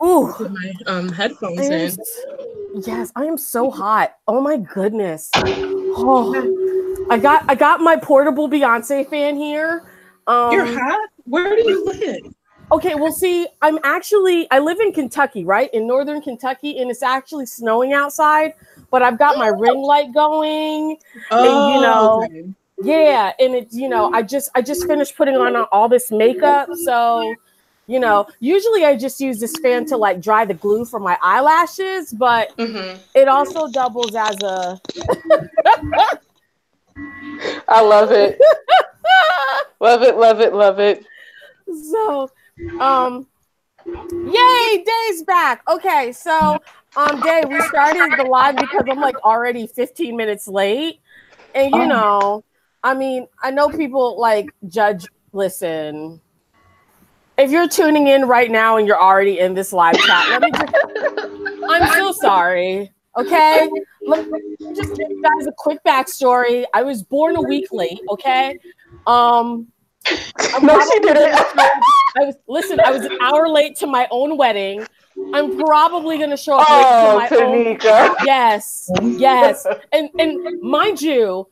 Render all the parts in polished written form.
Ooh, put my headphones in. Yes, I am so hot. Oh my goodness. Oh, I got my portable Beyonce fan here. You're hot? Where do you live? Okay, well, see, I live in Kentucky, right? In northern Kentucky, and it's actually snowing outside, but I've got my ring light going. Oh, And, okay. yeah, and it's, I just finished putting on all this makeup. So, usually I just use this fan to like dry the glue from my eyelashes, but it also doubles as a I love it. Love it, love it, love it. So, yay, Day's back. Okay, so Day, we started the live because I'm like already 15 minutes late. And I mean, I know people like judge, listen. If you're tuning in right now and you're already in this live chat, I'm so sorry. Okay? Let me just give you guys a quick backstory. I was born a week late, okay? No, she didn't. I was an hour late to my own wedding. I'm probably gonna show up late to my Taneica. own. Yes. And mind y'all,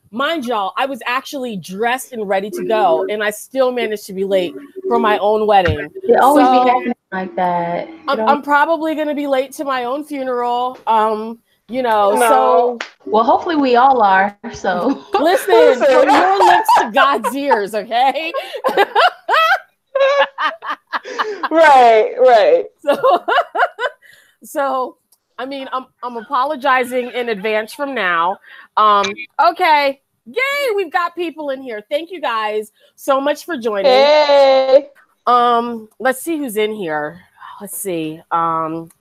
I was actually dressed and ready to go, and I still managed to be late for my own wedding. It always be happening like that. I'm probably gonna be late to my own funeral. No. So well, hopefully we all are. So listen from your lips to God's ears, okay? Right. So I mean, I'm apologizing in advance from now. Okay. Yay, we've got people in here. Thank you guys so much for joining. Hey. Let's see who's in here. Let's see.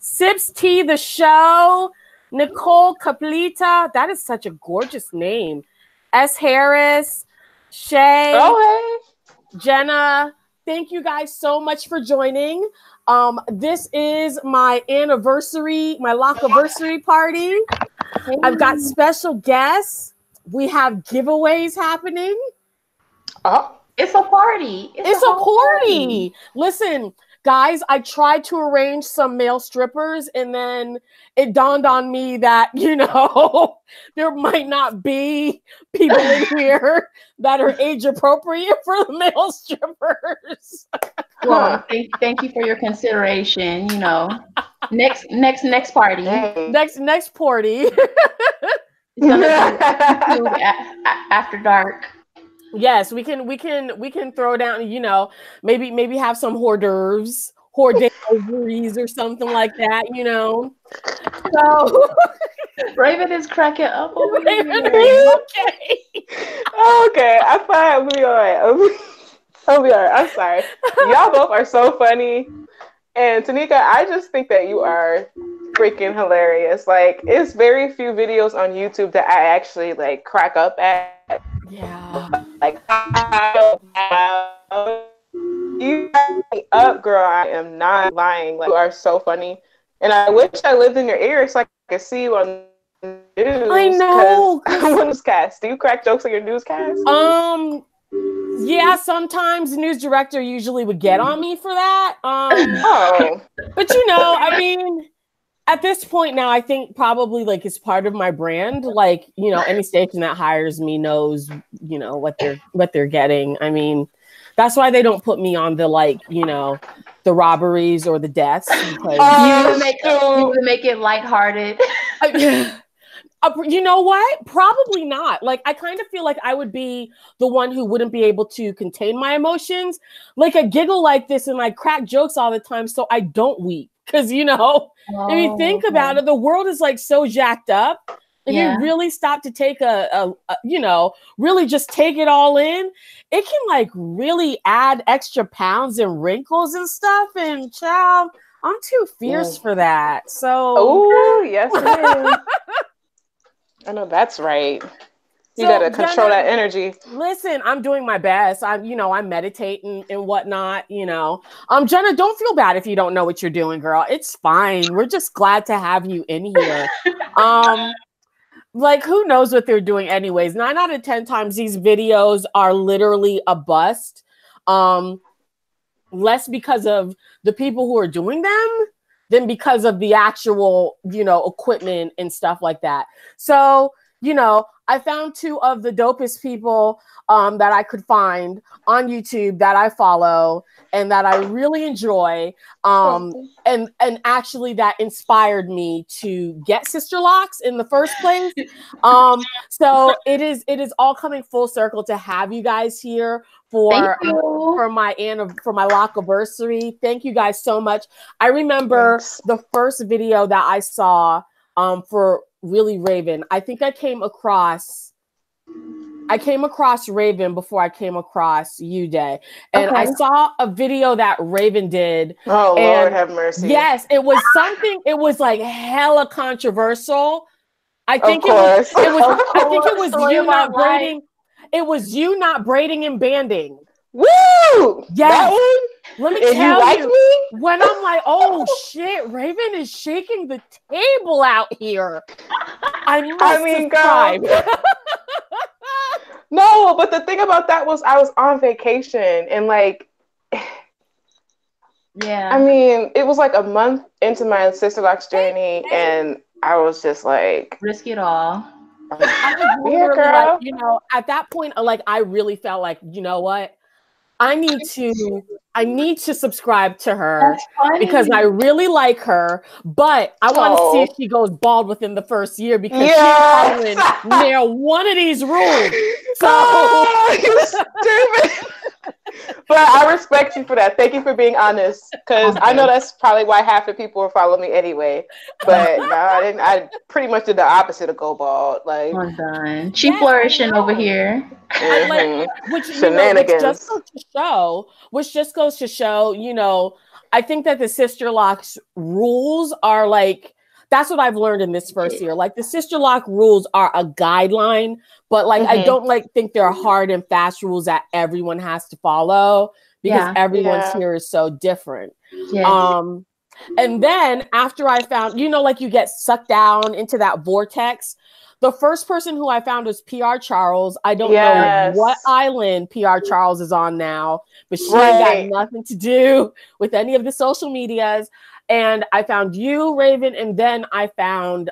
Sips T the show. Nicole Caplita. That is such a gorgeous name. S. Harris. Shay. Oh, hey. Jenna. Thank you guys so much for joining. This is my anniversary, my Locaversary party. I've got special guests. We have giveaways happening. Oh, it's a party. It's a party. Listen, guys, I tried to arrange some male strippers, and then it dawned on me that, there might not be people in here that are age appropriate for the male strippers. Well, thank you for your consideration. Next party. Next party. After dark. Yes, we can throw down, maybe have some hors d'oeuvres, ovaries or something like that, So Raven is cracking up over here. Okay. Okay, I thought I'll be all right. I'll be all right. I'm sorry. Y'all both are so funny. And Taneica, I just think that you are freaking hilarious. Like, it's very few videos on YouTube that I actually like crack up at. Yeah. Like, you crack me up, girl. I am not lying. Like, you are so funny. And I wish I lived in your area so I could see you on the news. I know. Newscast. Do you crack jokes on your newscast? Yeah, sometimes the news director usually would get on me for that. But I mean, at this point now, I think probably like it's part of my brand. Like, any station that hires me knows, what they're getting. I mean, that's why they don't put me on the the robberies or the deaths. Because you would make it lighthearted. You know what? Probably not. Like, I kind of feel like I would be the one who wouldn't be able to contain my emotions. Like, I giggle like this and I crack jokes all the time so I don't weep. Because, if you think about it, the world is like so jacked up. If you really stop to take really just take it all in, it can like really add extra pounds and wrinkles and stuff. And child, I'm too fierce for that. So, oh, yes, it is. I know that's right. You gotta control that energy. Listen, I'm doing my best. I'm meditating and whatnot. Jenna, don't feel bad if you don't know what you're doing, girl. It's fine. We're just glad to have you in here. Like, who knows what they're doing anyways? 9 out of 10 times these videos are literally a bust. less because of the people who are doing them than because of the actual, you know, equipment and stuff like that. So, you know, I found two of the dopest people that I could find on YouTube that I follow and that I really enjoy. And actually that inspired me to get Sisterlocks in the first place. So it is all coming full circle to have you guys here for my Locaversary. Thank you guys so much. I remember the first video that I saw for Really Raven. I think I came across Raven before I came across you, Day. And I saw a video that Raven did. Oh, Lord have mercy. Yes, it was something, it was like hella controversial. I think it was you not braiding. It was you not braiding and banding. Woo! Yes. Let me tell you, me? when I'm like, oh shit, Raven is shaking the table out here. I must subscribe. No, but the thing about that was I was on vacation and like, yeah. I mean, it was like a month into my Sisterlocks journey, and I was just like, risk it all. I was literally like, you know, at that point, like, I really felt like, you know what? I need to subscribe to her because I really like her, but I want to see if she goes bald within the first year because she's following nail one of these rules. So you stupid. But I respect you for that. Thank you for being honest, because I know that's probably why half the people will follow me anyway. But no, I didn't. I pretty much did the opposite of go bald. Like, I'm done. She flourishing over here. Which just goes to show, you know, I think that the Sisterlocks rules are like, that's what I've learned in this first year. Like the Sisterlock rules are a guideline, but like I don't like think they're hard and fast rules that everyone has to follow because everyone's here is so different. And then after I found, you know, like you get sucked down into that vortex. The first person who I found was PR Charles. I don't know what island PR Charles is on now, but she ain't got nothing to do with any of the social medias. And I found you, Raven, and then I found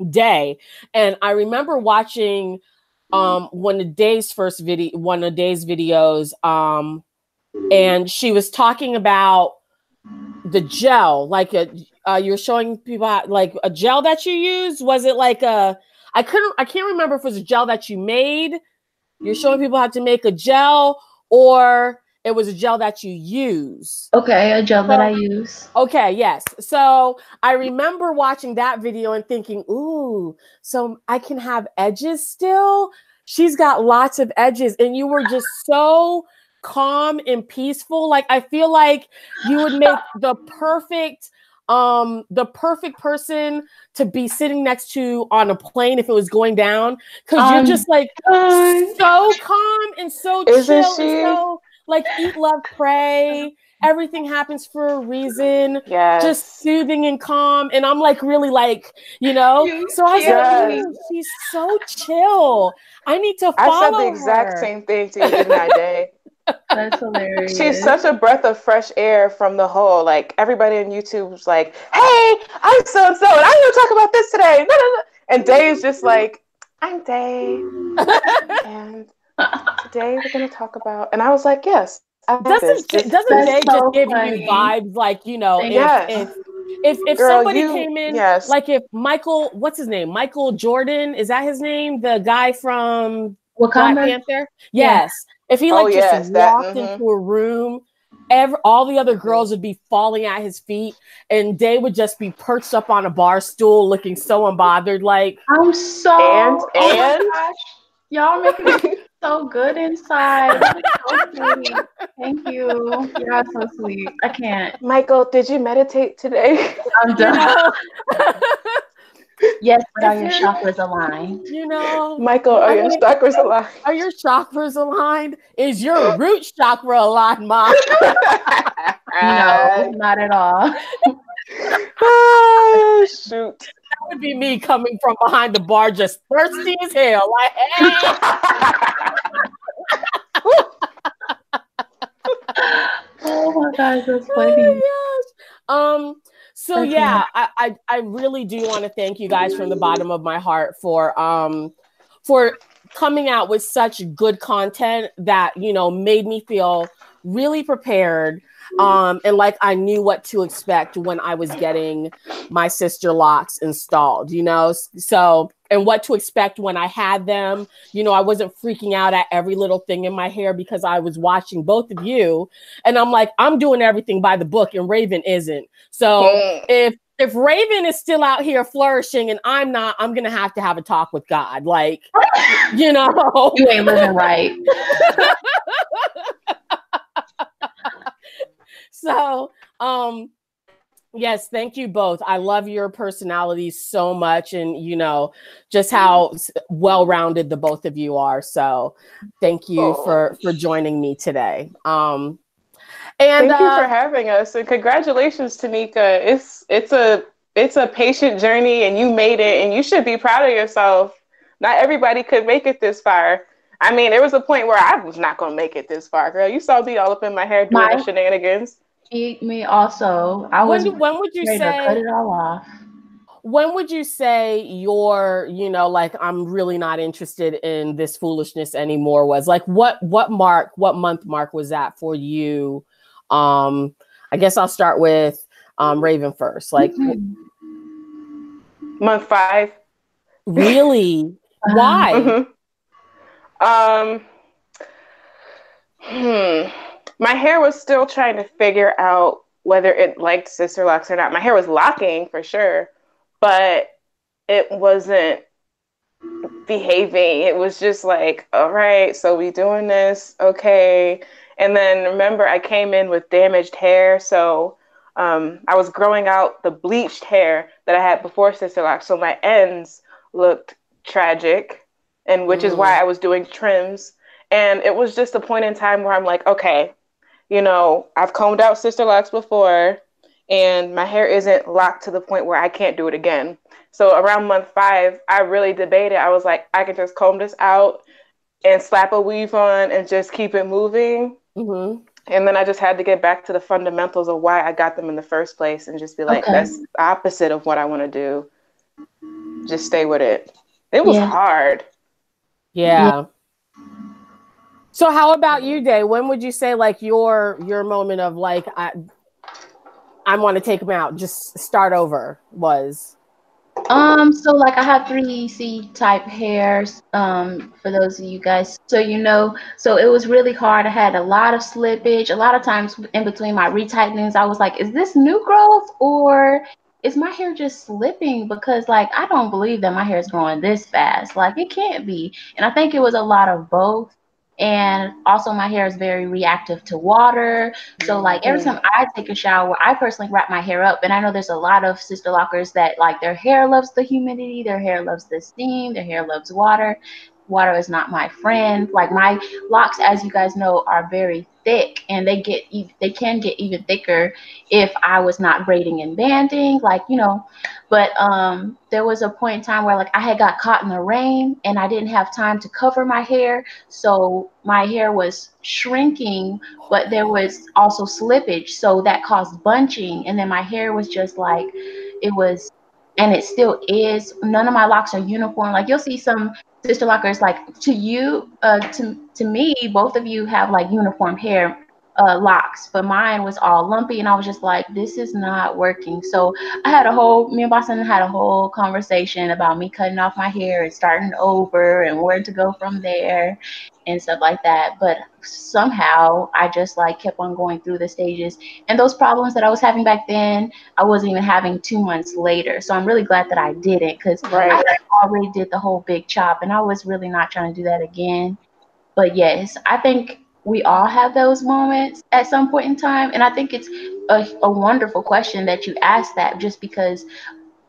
Day. And I remember watching one of Day's videos, and she was talking about the gel, like you're showing people how, like a gel that you use. Was it like I can't remember if it was a gel that you made. You're showing people how to make a gel, or it was a gel that you use. Okay, a gel that I use. Okay, yes. So I remember watching that video and thinking, ooh, so I can have edges still? She's got lots of edges. And you were just so calm and peaceful. Like, I feel like you would make the perfect person to be sitting next to on a plane if it was going down. Because you're just like so calm and so chill and so like eat, love, pray. Everything happens for a reason. Just soothing and calm. And I'm like really like, you know. So I was like, she's so chill. I need to follow her. I said the exact same thing to you that day. That's hilarious. She's such a breath of fresh air from the whole, like, everybody on YouTube was like, hey, I'm so-and-so, and I'm going to talk about this today. And Dave's just like, I'm Dave. And today we're going to talk about, and I was like, yes. Doesn't Dave just give you vibes like, you know, if girl, somebody came in, like if Michael, what's his name? Michael Jordan, is that his name? The guy from Black Panther? Yes. If he walked into a room, all the other girls would be falling at his feet, and Day would just be perched up on a bar stool, looking so unbothered. Like, I'm so and gosh, y'all making me so good inside. So sweet. Thank you. You're so sweet. I can't. Michael, did you meditate today? I'm done. Yes, but are your chakras aligned? You know, Michael, are your chakras aligned? Are your chakras aligned? Is your root chakra aligned, Mom? No, not at all. Oh, shoot. That would be me coming from behind the bar, just thirsty as hell. Like, hey. Oh my gosh, that's funny. Oh so That's yeah, I really do want to thank you guys from the bottom of my heart for coming out with such good content that, you know, made me feel really prepared. And like I knew what to expect when I was getting my Sisterlocks installed, you know, so, and what to expect when I had them. You know, I wasn't freaking out at every little thing in my hair because I was watching both of you. And I'm like, I'm doing everything by the book and Raven isn't. So if Raven is still out here flourishing and I'm not, I'm going to have a talk with God. Like, you know. You ain't living right. So, yes, thank you both. I love your personalities so much, and you know just how well-rounded the both of you are. So, thank you for joining me today. And thank you for having us, and congratulations, Taneica. It's a patient journey, and you made it, and you should be proud of yourself. Not everybody could make it this far. I mean, there was a point where I was not going to make it this far, girl. You saw me all up in my hair doing the shenanigans. Me also. I was when would you ready say to cut it all off? When would you say your, you know, like, I'm really not interested in this foolishness anymore was? Like, what month mark was that for you? I guess I'll start with Raven first. Like, month 5. Really? Why? My hair was still trying to figure out whether it liked Sisterlocks or not. My hair was locking for sure, but it wasn't behaving. It was just like, all right, so we doing this, okay. And then remember, I came in with damaged hair, so I was growing out the bleached hair that I had before Sisterlocks, so my ends looked tragic, and which is why I was doing trims. And it was just a point in time where I'm like, okay, you know, I've combed out Sisterlocks before, and my hair isn't locked to the point where I can't do it again. So around month 5, I really debated. I was like, I could just comb this out and slap a weave on and just keep it moving. And then I just had to get back to the fundamentals of why I got them in the first place and just be like, that's the opposite of what I want to do. Just stay with it. It was hard. Yeah. So how about you, Day? When would you say like your moment of like, I want to take them out, just start over was? So like I have 3C type hairs, for those of you guys, so you know, so it was really hard. I had a lot of slippage. A lot of times in between my retightenings, I was like, is this new growth or is my hair just slipping? Because like, I don't believe that my hair is growing this fast. Like it can't be. And I think it was a lot of both. And also my hair is very reactive to water. So like every time I take a shower, I personally wrap my hair up. And I know there's a lot of Sisterlockers that like their hair loves the humidity, their hair loves the steam, their hair loves water. Water is not my friend. Like my locks, as you guys know, are very thick, and they can get even thicker if I was not braiding and banding, like, you know. But there was a point in time where like I had got caught in the rain and I didn't have time to cover my hair, so my hair was shrinking, but there was also slippage, so that caused bunching, and then my hair was just like, it was, and it still is. None of my locks are uniform. Like you'll see some Sisterlockers, like to you, to me, both of you have like uniform hair locks, but mine was all lumpy, and I was just like, this is not working. So me and Boston had a whole conversation about me cutting off my hair and starting over and where to go from there and stuff like that. But somehow I just like kept on going through the stages, and those problems that I was having back then, I wasn't even having 2 months later. So I'm really glad that I did it, because I already did the whole big chop, and I was really not trying to do that again. But yes, I think we all have those moments at some point in time. And I think it's a wonderful question that you asked that, just because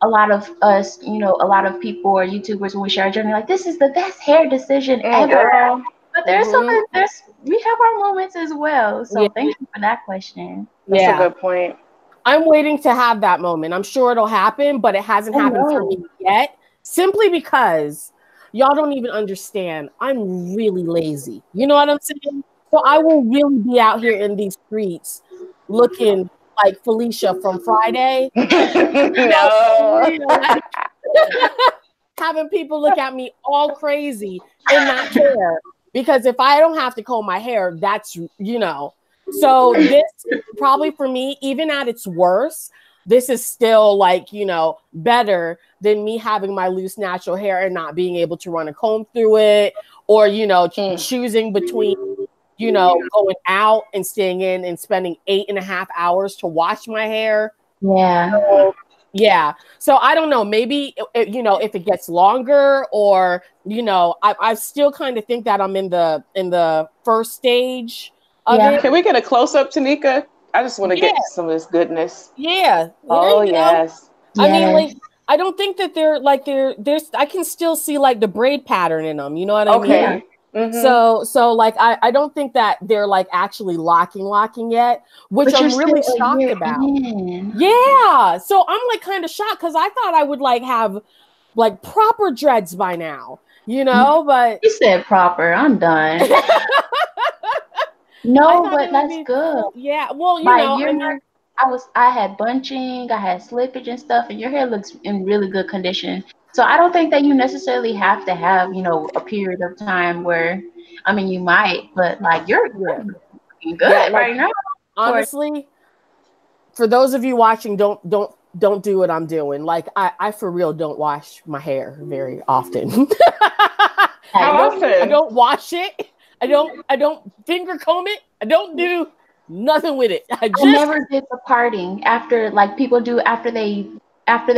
a lot of us, you know, a lot of people or YouTubers, when we share our journey, like, this is the best hair decision ever. But we have our moments as well. So thank you for that question. That's a good point. I'm waiting to have that moment. I'm sure it'll happen, but it hasn't happened for me yet. Simply because y'all don't even understand. I'm really lazy. You know what I'm saying? So I will really be out here in these streets looking like Felicia from Friday. No. Like, having people look at me all crazy and not care. Because if I don't have to comb my hair, that's, So this probably for me, even at its worst, this is still like, better than me having my loose natural hair and not being able to run a comb through it, or, choosing between, going out and staying in and spending 8.5 hours to wash my hair. Yeah. So, yeah. So I don't know, maybe, if it gets longer, or, I still kind of think that I'm in the first stage of it. Can we get a close up, Taneica? I just want to get some of this goodness. Yeah. Oh, yes. I mean, like, I don't think that there's, I can still see like the braid pattern in them. You know what I mean? Mm-hmm. So like, I don't think that they're like actually locking yet, which I'm really shocked about. Yeah. So I'm like kind of shocked because I thought I would like have like proper dreads by now, but you said proper. I'm done. No, but that's good. Yeah. Well, I had bunching, I had slippage and stuff, and your hair looks in really good condition. So I don't think that you necessarily have to have, a period of time where, I mean, you might, but like you're good right now. Honestly, for those of you watching, don't do what I'm doing. Like I for real don't wash my hair very often. How often? I don't wash it. I don't finger comb it. I don't do nothing with it. I never did the parting after, like people do after they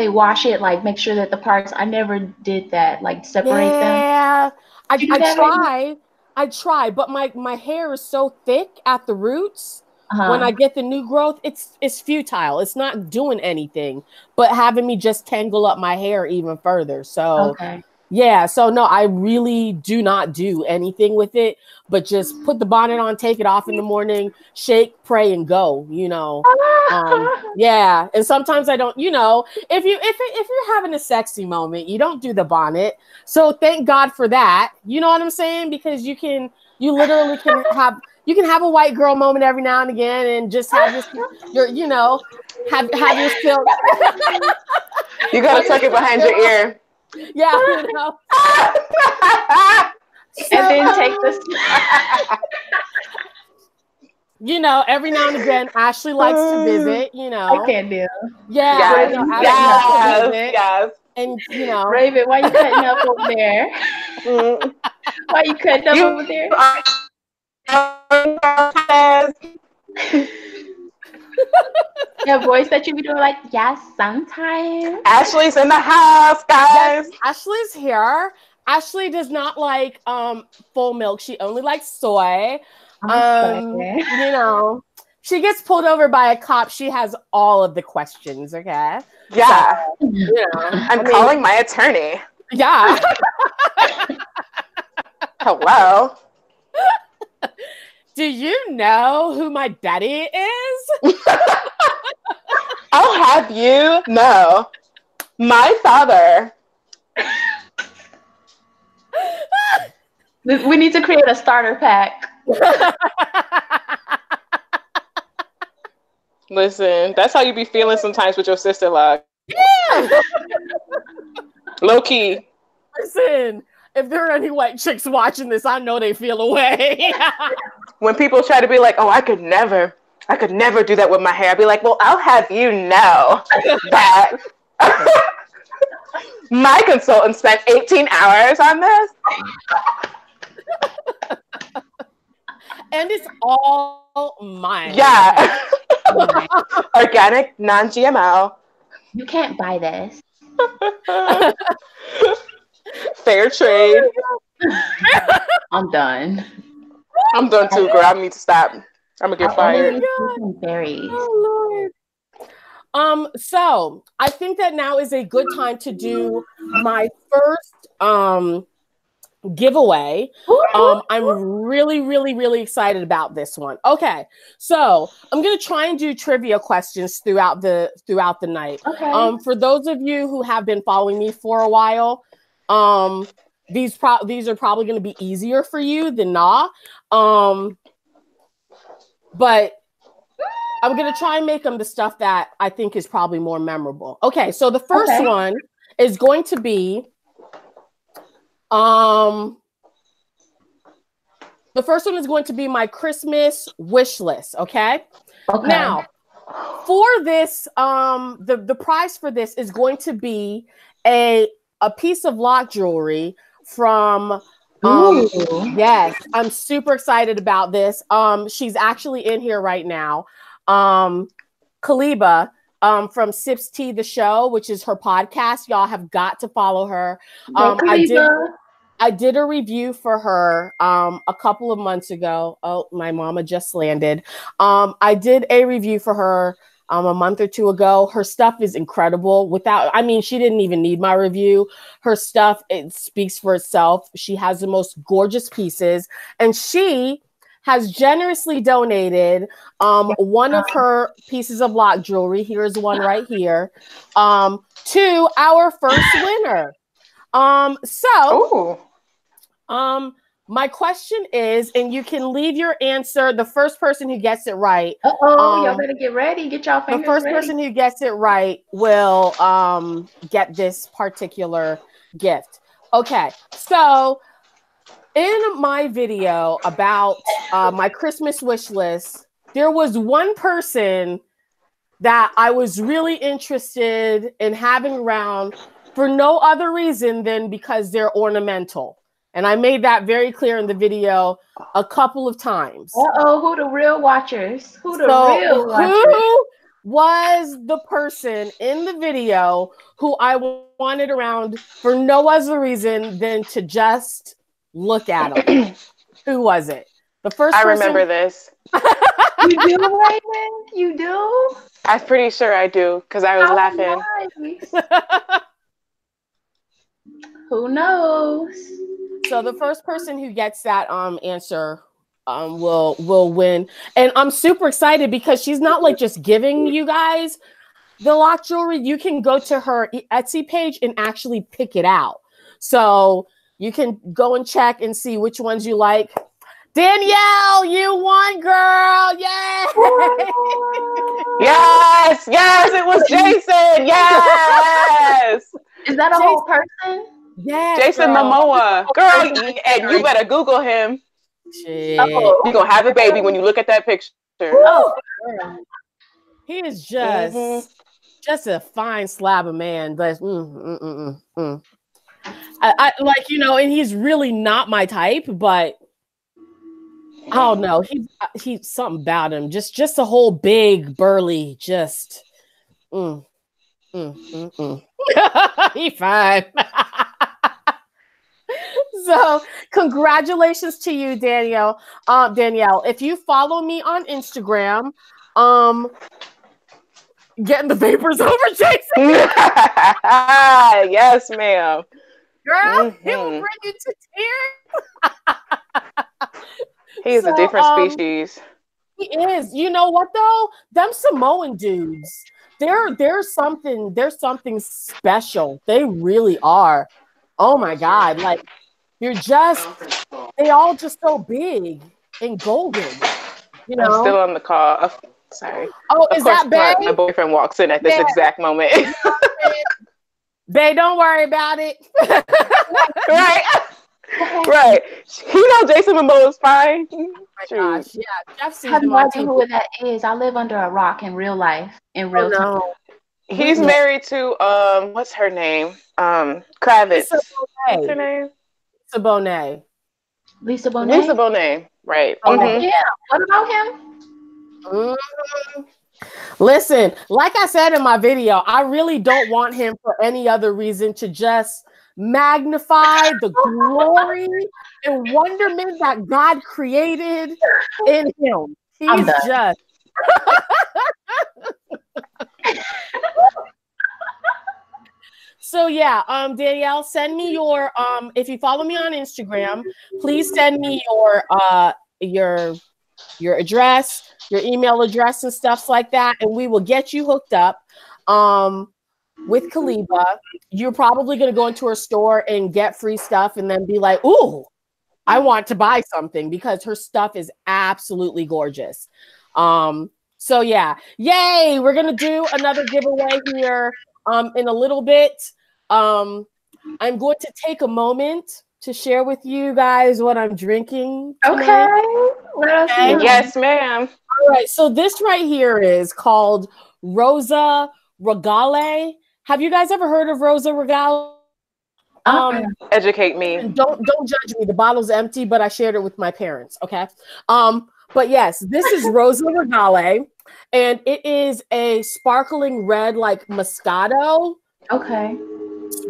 wash it, like make sure that the parts. I never did that, like separate them. Yeah, I try, but my hair is so thick at the roots. When I get the new growth, it's futile. It's not doing anything but having me just tangle up my hair even further. So yeah, so no, I really do not do anything with it, but just put the bonnet on, take it off in the morning, shake, pray, and go. Yeah, and sometimes I don't. If you're having a sexy moment, you don't do the bonnet. So thank God for that. You know what I'm saying? Because you literally can have a white girl moment every now and again, and just have have your silk. You gotta tuck it behind your ear. Yeah, and then take this. Every now and again, Ashley likes to visit. I can't do. Yeah, yes. And Raven, why you cutting up over there? Why you cutting up over there? That voice that you be doing, like, yes, sometimes. Ashley's in the house, guys. Yes, Ashley's here. Ashley does not like full milk. She only likes soy. She gets pulled over by a cop. She has all of the questions. Okay. Yeah. So, I'm calling my attorney. Yeah. Hello. Do you know who my daddy is? I'll have you know, my father. We need to create a starter pack. Listen, that's how you be feeling sometimes with your Sisterlocks. Yeah. Low key. Listen, if there are any white chicks watching this, I know they feel away. When people try to be like, oh, I could never do that with my hair, I'd be like, well, I'll have you know that my consultant spent 18 hours on this. And it's all mine. Yeah. Organic, non-GMO. You can't buy this. Fair trade. I'm done. I'm done too, girl. I need to stop. I'm gonna get fired. Oh Lord. So I think that now is a good time to do my first giveaway. I'm really, really, really excited about this one. Okay, so I'm gonna try and do trivia questions throughout the night. Okay. For those of you who have been following me for a while, these are probably gonna be easier for you than not. But I'm gonna try and make them the stuff that I think is probably more memorable. Okay, so the first one is going to be the first one is going to be my Christmas wish list. Okay. Now, for this, the prize for this is going to be a piece of lock jewelry from. Yes, I'm super excited about this. She's actually in here right now. Kaliba, from Sips Tea the Show, which is her podcast. Y'all have got to follow her. I did a review for her a couple of months ago. Oh, my mama just landed. I did a review for her a month or two ago. Her stuff is incredible. She didn't even need my review. Her stuff, it speaks for itself. She has the most gorgeous pieces, and she has generously donated one of her pieces of lock jewelry. Here's one right here to our first winner. My question is, and you can leave your answer, the first person who gets it right. Y'all better get ready. Get y'all fingers ready. The first person who gets it right will get this particular gift. Okay, so in my video about my Christmas wish list, there was one person that I was really interested in having around for no other reason than because they're ornamental. And I made that very clear in the video a couple of times. Who the real watchers? Who was the person in the video who I wanted around for no other reason than to just look at them? Who was it? The first person. I remember this. You do, Raymond? You do? I'm pretty sure I do, because I was laughing. Nice. Who knows? So the first person who gets that answer will win. And I'm super excited because she's not like just giving you guys the lock jewelry. You can go to her Etsy page and actually pick it out. So you can go and check and see which ones you like. Danielle, you won, girl. Yay! Yes, it was Jason. Yes. Is that a whole person? Yeah, Jason Momoa. Girl, and you better Google him. Shit. You're going to have a baby when you look at that picture. Oh, he is just a fine slab of man. But I like, and he's really not my type, but I don't know. He's something about him. Just a whole big, burly, just he fine. So congratulations to you, Danielle. Danielle, if you follow me on Instagram, getting the vapors over Jason. Yes, ma'am. Girl, he will bring you to tears. He's a different species. He is. You know what though? Them Samoan dudes, there's something special. They really are. Oh my God. Like they all just so big and golden. I'm still on the call. Oh, sorry. Oh, is that Bae? My boyfriend walks in at this exact moment. Bae, don't worry about it. Right. Right. You know Jason Momoa is fine. Oh my gosh, yeah. I've seen no idea who that is. I live under a rock in real life. Time. He's married to what's her name? Kravitz. What's her name? Lisa Bonet. Lisa Bonet. Right. Yeah. What about him? Listen, like I said in my video, I really don't want him for any other reason to just magnify the glory and wonderment that God created in him. He's just So yeah, Danielle, send me your if you follow me on Instagram, please send me your address, your email address and stuff like that, and we will get you hooked up with Kaliba. You're probably going to go into her store and get free stuff and then be like, ooh, I want to buy something, because her stuff is absolutely gorgeous. So yeah, yay! We're gonna do another giveaway here in a little bit. I'm going to take a moment to share with you guys what I'm drinking tonight. Okay. Yes, ma'am. All right, so this right here is called Rosa Regale. Have you guys ever heard of Rosa Regale? Educate me. Don't judge me. The bottle's empty, but I shared it with my parents. Okay. But yes, this is Rosa Regale, and it is a sparkling red like Moscato. Okay.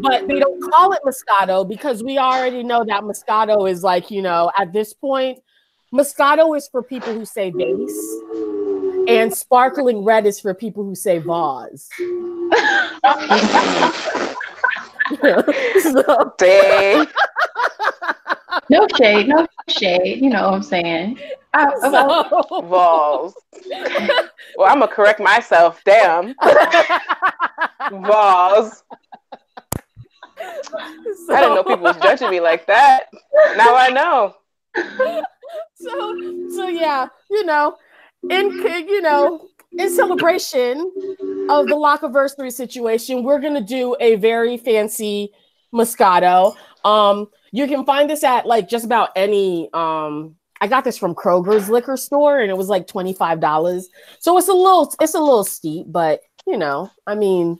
But they don't call it Moscato because we already know that Moscato is like, you know, at this point, Moscato is for people who say vase, and sparkling red is for people who say vase. So. Dang. No shade, no shade. You know what I'm saying? Balls. Well, I'm gonna correct myself. Damn. Balls. I didn't know people was judging me like that. Now I know. So yeah, you know, in celebration of the Locaversary situation, we're gonna do a very fancy Moscato. You can find this at like just about any. I got this from Kroger's liquor store, and it was like $25. So it's a little steep, but you know, I mean,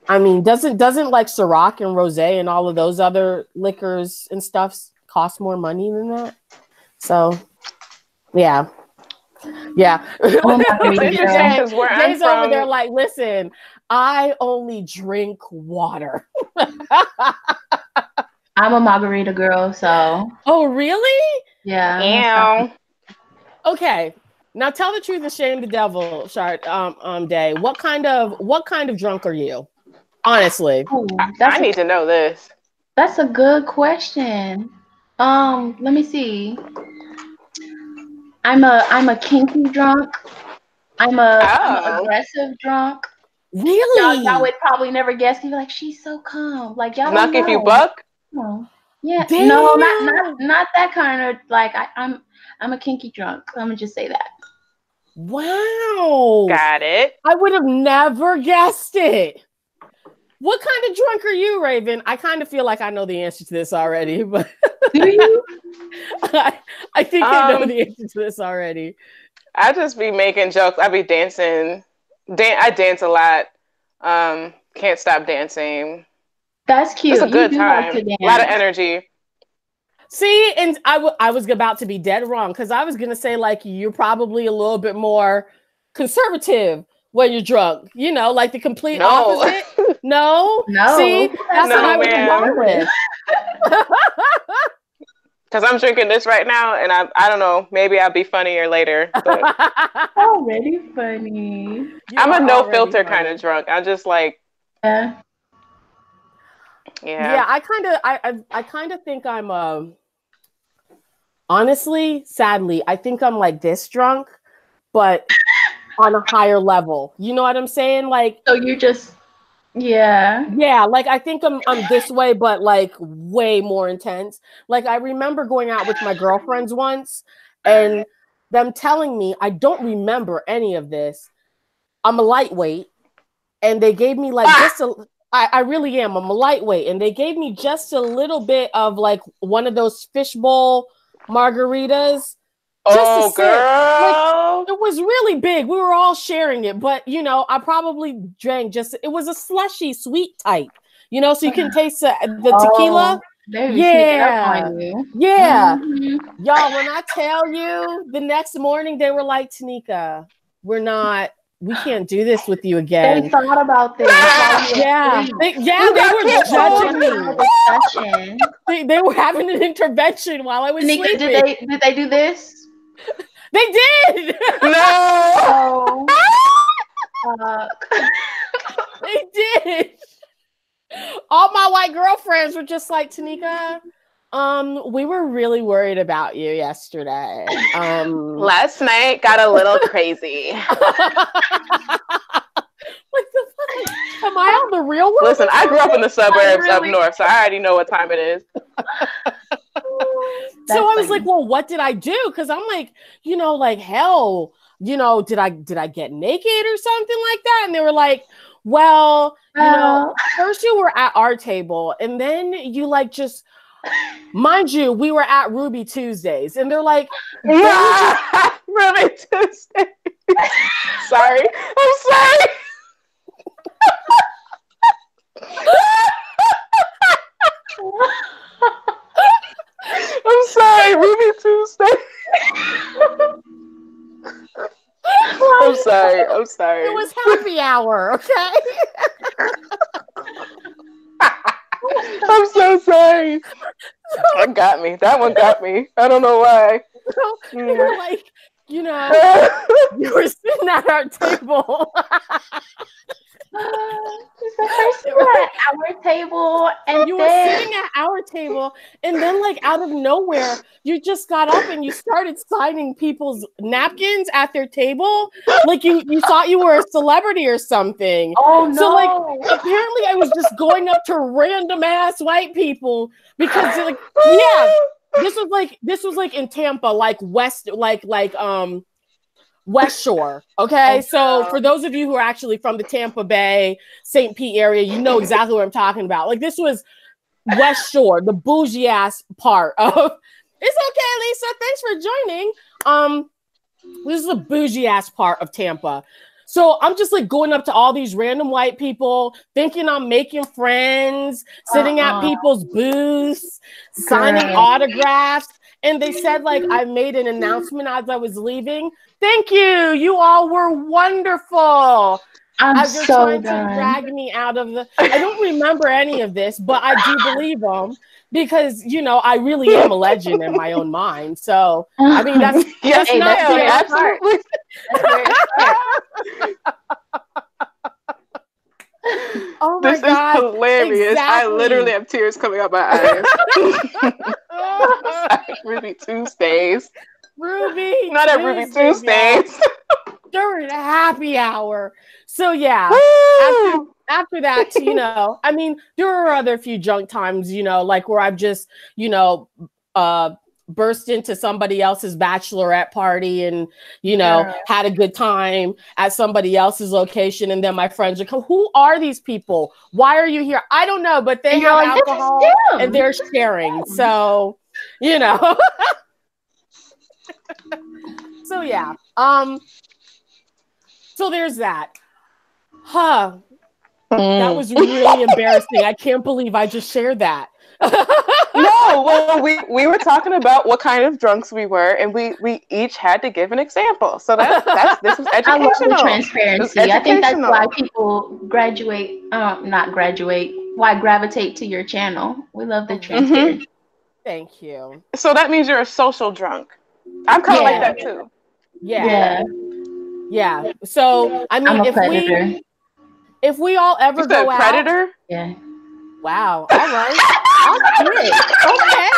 doesn't like Ciroc and Rosé and all of those other liquors and stuffs cost more money than that? So, yeah. Oh Jay's over there like, listen, I only drink water. I'm a margarita girl, so. Oh, really? Yeah. Okay. Now tell the truth and shame the devil, Day. What kind of drunk are you? Honestly. Ooh, I need to know this. That's a good question. Let me see. I'm a kinky drunk. I'm a aggressive drunk. Really? Y'all would probably never guess. You'd be like, she's so calm. Like y'all Not don't if know. you buck. No. Yeah. Damn. No, not that kind of like I'm a kinky drunk. I'm gonna just say that. Wow. Got it. I would have never guessed it. What kind of drunk are you, Raven? I kind of feel like I know the answer to this already, but do you? I think I know the answer to this already. I just be making jokes. I be dancing. I dance a lot. Can't stop dancing. That's cute. It's a good time. Like a lot of energy. See, and I was about to be dead wrong because I was gonna say like you're probably a little bit more conservative when you're drunk. You know, like the complete opposite. No. See, that's what I would have gone with. Because I'm drinking this right now, and I don't know, maybe I'll be funnier later. But already funny. I'm a no filter kind of drunk. I just like. Yeah. I kind of think I'm honestly, sadly, I think I'm like this drunk, but on a higher level. You know what I'm saying? Like, so you're just yeah, like I think I'm this way, but like way more intense. Like I remember going out with my girlfriends once and them telling me, I don't remember any of this, I'm a lightweight, and they gave me like I really am. I'm a lightweight, and they gave me just a little bit of like one of those fishbowl margaritas. Oh, girl! Like, it was really big. We were all sharing it, but you know, I probably drank it was a slushy, sweet type. You know, so you can taste the tequila. Yeah. Mm-hmm. Y'all, when I tell you, the next morning they were like, Taneica, we can't do this with you again. They thought about this. They were judging me. They were having an intervention while I was sleeping. Did they do this? They did. No. They did. All my white girlfriends were just like, Taneica, we were really worried about you yesterday. Last night got a little crazy. What the fuck? Am I on the real world? Listen, I grew up in the suburbs up north, so I already know what time it is. So I was like, well, what did I do? Because I'm like, you know, like hell, did I get naked or something like that? And they were like, well, first you were at our table, and then you like just, mind you, we were at Ruby Tuesdays, and they're like, Ruby Tuesday. Sorry, I'm sorry. I'm sorry, Ruby Tuesday. I'm sorry. It was happy hour, okay? I'm so sorry. That got me. That one got me. I don't know why. So they were like, you were sitting at our table. You were at our table, and you were sitting at our table, and then like out of nowhere, you just got up and you started signing people's napkins at their table, like you thought you were a celebrity or something. Oh no! So like apparently, I was just going up to random ass white people because like this was like in Tampa, like West Shore. Okay. So for those of you who are actually from the Tampa Bay, St. Pete area, you know exactly what I'm talking about. Like this was West Shore, the bougie ass part of it's okay, Lisa. Thanks for joining. This is the bougie ass part of Tampa. So I'm just like going up to all these random white people, thinking I'm making friends, sitting at people's booths, signing autographs. And they said, like, I made an announcement as I was leaving. Thank you. You all were wonderful. As they're trying to drag me out of the... I don't remember any of this, but I do believe them because, I really am a legend in my own mind. So, I mean, that's absolutely. Oh my God. This is hilarious. Exactly. I literally have tears coming out my eyes. Ruby Tuesdays. Not at Ruby Tuesdays. During happy hour. So yeah, after that, I mean, there were other few drunk times, like where I've just, burst into somebody else's bachelorette party and, had a good time at somebody else's location. And then my friends would come, who are these people? Why are you here? I don't know, but they have alcohol and they're sharing. So, so yeah. So there's that. That was really embarrassing. I can't believe I just shared that. No, well, we were talking about what kind of drunks we were, and we each had to give an example. So this is educational. I love the transparency. I think that's why people why gravitate to your channel. We love the transparency. Thank you. So that means you're a social drunk. I'm kind of like that too. Yeah. So I mean, if we all ever go out, predator. Yeah. Wow. All right. I'll quit. Okay.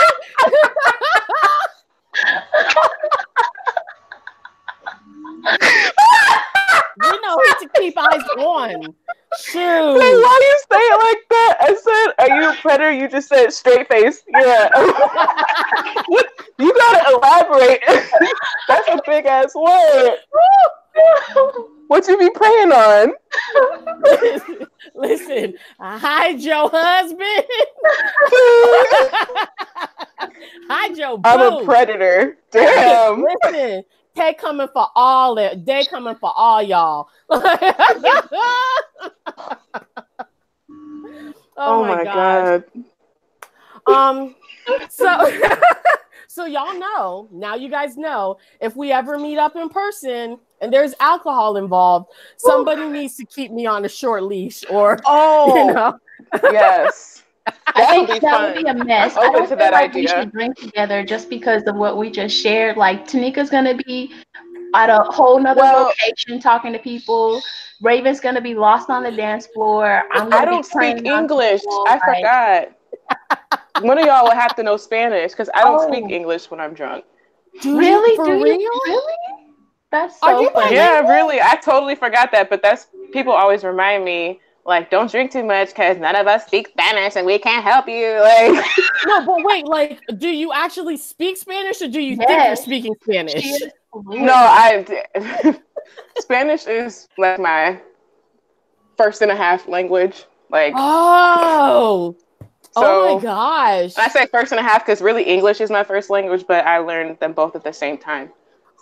You know who to keep eyes on. Shoot. Why do you say it like that? I said, are you a predator? You just said straight face. Yeah. You gotta elaborate. That's a big ass word. What you be praying on? Listen, hide your husband. Hide your boo. I'm a predator. Damn. Listen, they coming for all it. They coming for all y'all. Oh my God. So y'all know, now you guys know, if we ever meet up in person and there's alcohol involved, somebody needs to keep me on a short leash or, Yes. I think that would be a mess. I don't feel like we should drink together just because of what we just shared. Like, Taneica's going to be at a whole nother location talking to people. Raven's going to be lost on the dance floor. I don't speak English. I forgot. One of y'all will have to know Spanish because I don't speak English when I'm drunk. Really? For real? Really? That's so funny. Yeah, really. I totally forgot that, but people always remind me, like, don't drink too much because none of us speak Spanish and we can't help you. Like, no, but wait, like, do you actually speak Spanish or do you think you're speaking Spanish? No, I Spanish is like my first and a half language. Like, oh so my gosh. I say first and a half because really English is my first language, but I learned them both at the same time.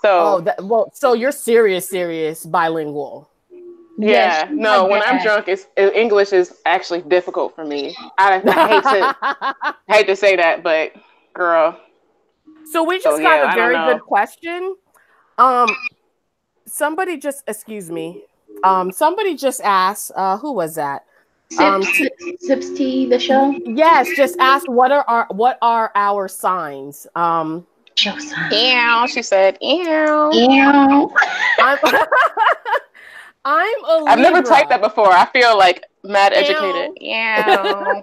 So so you're serious bilingual. Yeah, Yes, no, like when I'm that. drunk, English is actually difficult for me. I hate to say that, but girl. So we just got a I don't very know. good question. Somebody just somebody just asked, who was that? Sips Tea, the show. Yes, just asked what are our signs? Show sign. Ew, she said, ew. Ew. I'm a Libra. I've never typed that before. I feel like mad Ew. educated. Ew.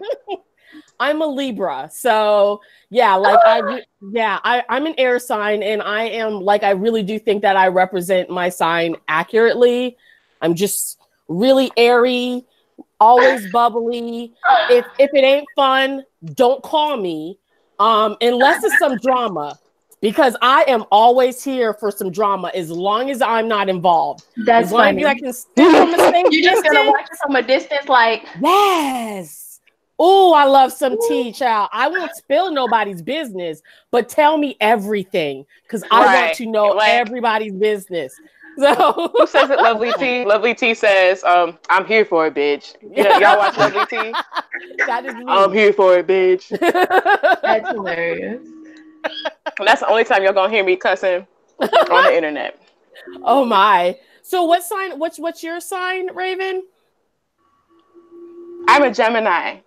I'm a Libra, so yeah, like I'm an air sign, and I am like I really do think that I represent my sign accurately. I'm just really airy, always bubbly. If it ain't fun, don't call me, unless it's some drama, because I am always here for some drama as long as I'm not involved. That's as long funny. as I can sit from a safe You're just gonna distance. watch it from a distance, like Yes. Oh, I love some tea, child. I won't spill nobody's business, but tell me everything because I want to know everybody's business. So who says it? Lovely T. Lovely T says, "I'm here for it, bitch." Y'all watch Lovely T? That is me. I'm here for it, bitch. that's hilarious. And that's the only time y'all gonna hear me cussing on the internet. Oh my! So what sign? What's your sign, Raven? I'm a Gemini.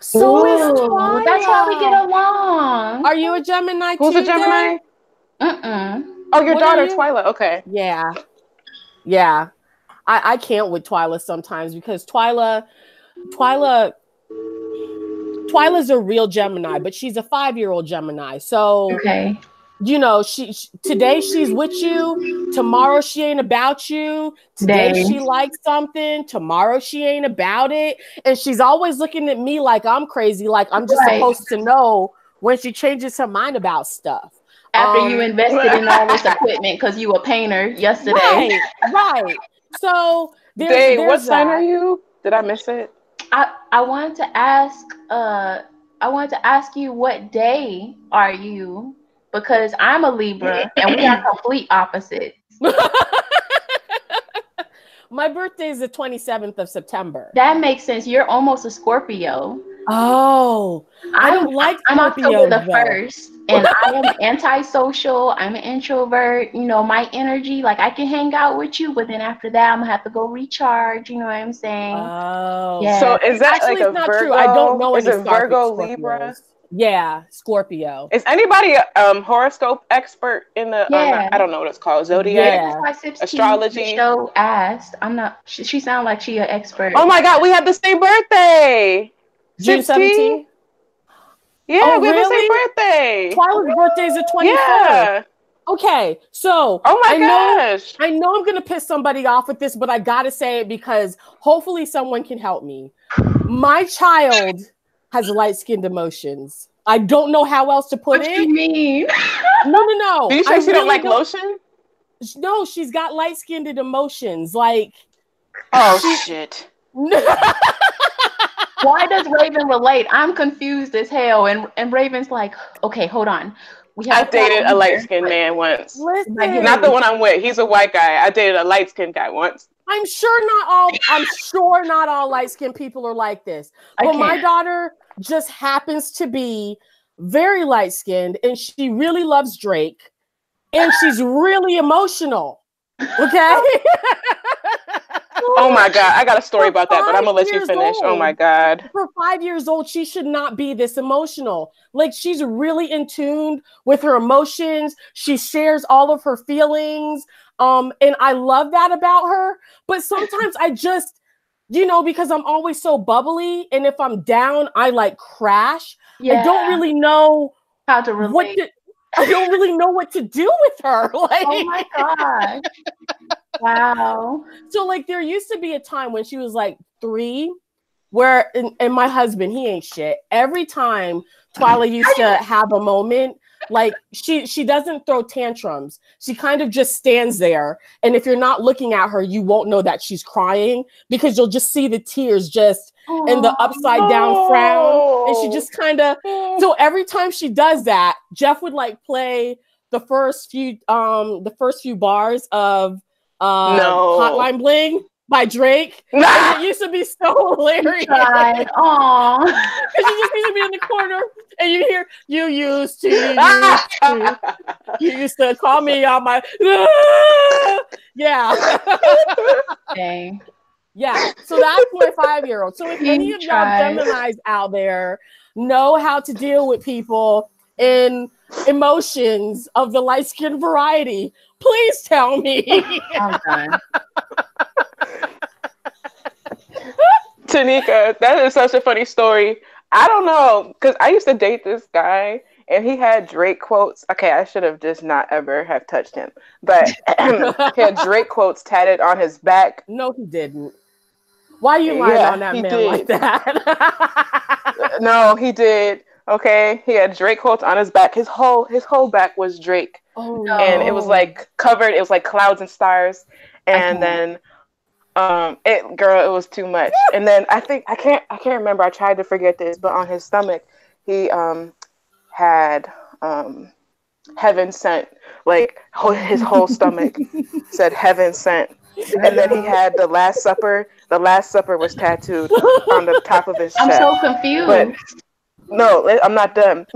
So is Twyla. That's why we get along. Are you a Gemini? Who's Tuesday? a Gemini? Oh, your daughter, Twyla. Okay. Yeah. I can't with Twyla sometimes because Twyla's a real Gemini, but she's a 5-year-old Gemini. So okay. You know, she today she's with you, tomorrow she ain't about you. Today she likes something, tomorrow she ain't about it. And she's always looking at me like I'm crazy, like I'm just supposed to know when she changes her mind about stuff. After you invested in all this equipment because you a painter yesterday. Right. So there's what sign are you? Did I miss it? I wanted to ask you what day are you? Because I'm a Libra and we are complete opposites. My birthday is the 27th of September. That makes sense. You're almost a Scorpio. Oh, I don't like I'm Scorpios, October the 1st, and I am antisocial. I'm an introvert. You know, my energy, like I can hang out with you, but then after that, I'm gonna have to go recharge. You know what I'm saying? Oh, yeah. So is that actually like a not Virgo? True. I don't know is any it Virgo, Libra? Yeah, Scorpio. Is anybody a horoscope expert in the? I don't know what it's called. Zodiac, astrology. The show asked. I'm not. She sounds like she an expert. Oh my God, we have the same birthday. June 17th. Yeah, we have the same birthday. Twyla's birthday is the 24th. Yeah. Okay, so I know I'm gonna piss somebody off with this, but I gotta say it because hopefully someone can help me. My child has light-skinned emotions. I don't know how else to put it. What do you mean? No. Do you say she don't like lotion? No, she's got light-skinned emotions. Like, shit. Why does Raven relate? I'm confused as hell. And Raven's like, okay, hold on. I dated a light-skinned man once. Listen. Not the one I'm with. He's a white guy. I dated a light-skinned guy once. I'm sure not all light-skinned people are like this. But my daughter just happens to be very light-skinned, and she really loves Drake, and she's really emotional. Okay. Oh my God, I got a story about that, but I'm gonna let you finish. Oh my God. For 5 years old, she should not be this emotional. Like, she's really in tune with her emotions. She shares all of her feelings. And I love that about her. But sometimes I just, because I'm always so bubbly, and if I'm down, I like crash. Yeah. I don't really know how to relate. I don't really know what to do with her. Like, oh my God. Wow. So like there used to be a time when she was like 3 where, and my husband, he ain't shit. Every time Twyla used to have a moment, Like she doesn't throw tantrums. She kind of just stands there. And if you're not looking at her, you won't know that she's crying because you'll just see the tears just in the upside down frown. And she just kind of, so every time she does that, Jeff would like play the first few bars of Hotline Bling by Drake. And it used to be so hilarious. Aww. Because you just used to be in the corner and you hear, you used to call me on my, yeah. Dang. Yeah, so that's my 5-year-old. So if any of y'all Geminis out there know how to deal with people in emotions of the light-skinned variety, please tell me. I'm done. Taneica, that is such a funny story. I don't know, because I used to date this guy, and he had Drake quotes. Okay, I should have just not ever have touched him. But he had Drake quotes tatted on his back. No, he didn't. Why are you lying on that man like that? No, he did. Okay, he had Drake quotes on his back. His whole back was Drake. Oh, no. And it was like covered. It was like clouds and stars. And then it was too much. And then I can't remember. I tried to forget this, but on his stomach, he had heaven sent. Like his whole stomach said heaven sent. And then he had the Last Supper. The Last Supper was tattooed on the top of his chest. I'm so confused. But no, I'm not done.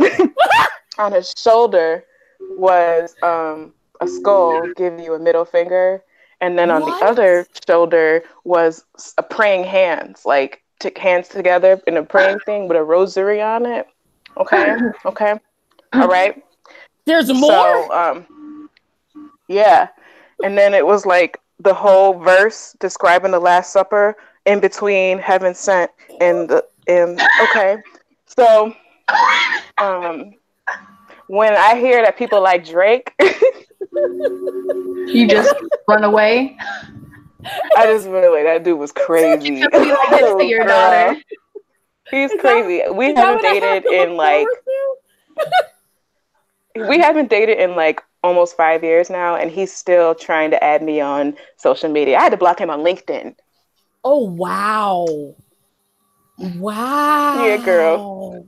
On his shoulder was a skull giving you a middle finger. And then on the other shoulder was a praying hands, like took hands together in a praying thing with a rosary on it. Okay. All right. There's more? So, yeah. And then it was like the whole verse describing the Last Supper in between heaven sent and okay. So when I hear that people like Drake, you just run away. I just really, that dude was crazy. You be like this to your daughter. He's crazy. We haven't dated in like almost 5 years now, and he's still trying to add me on social media. I had to block him on LinkedIn. Oh wow. Yeah, girl.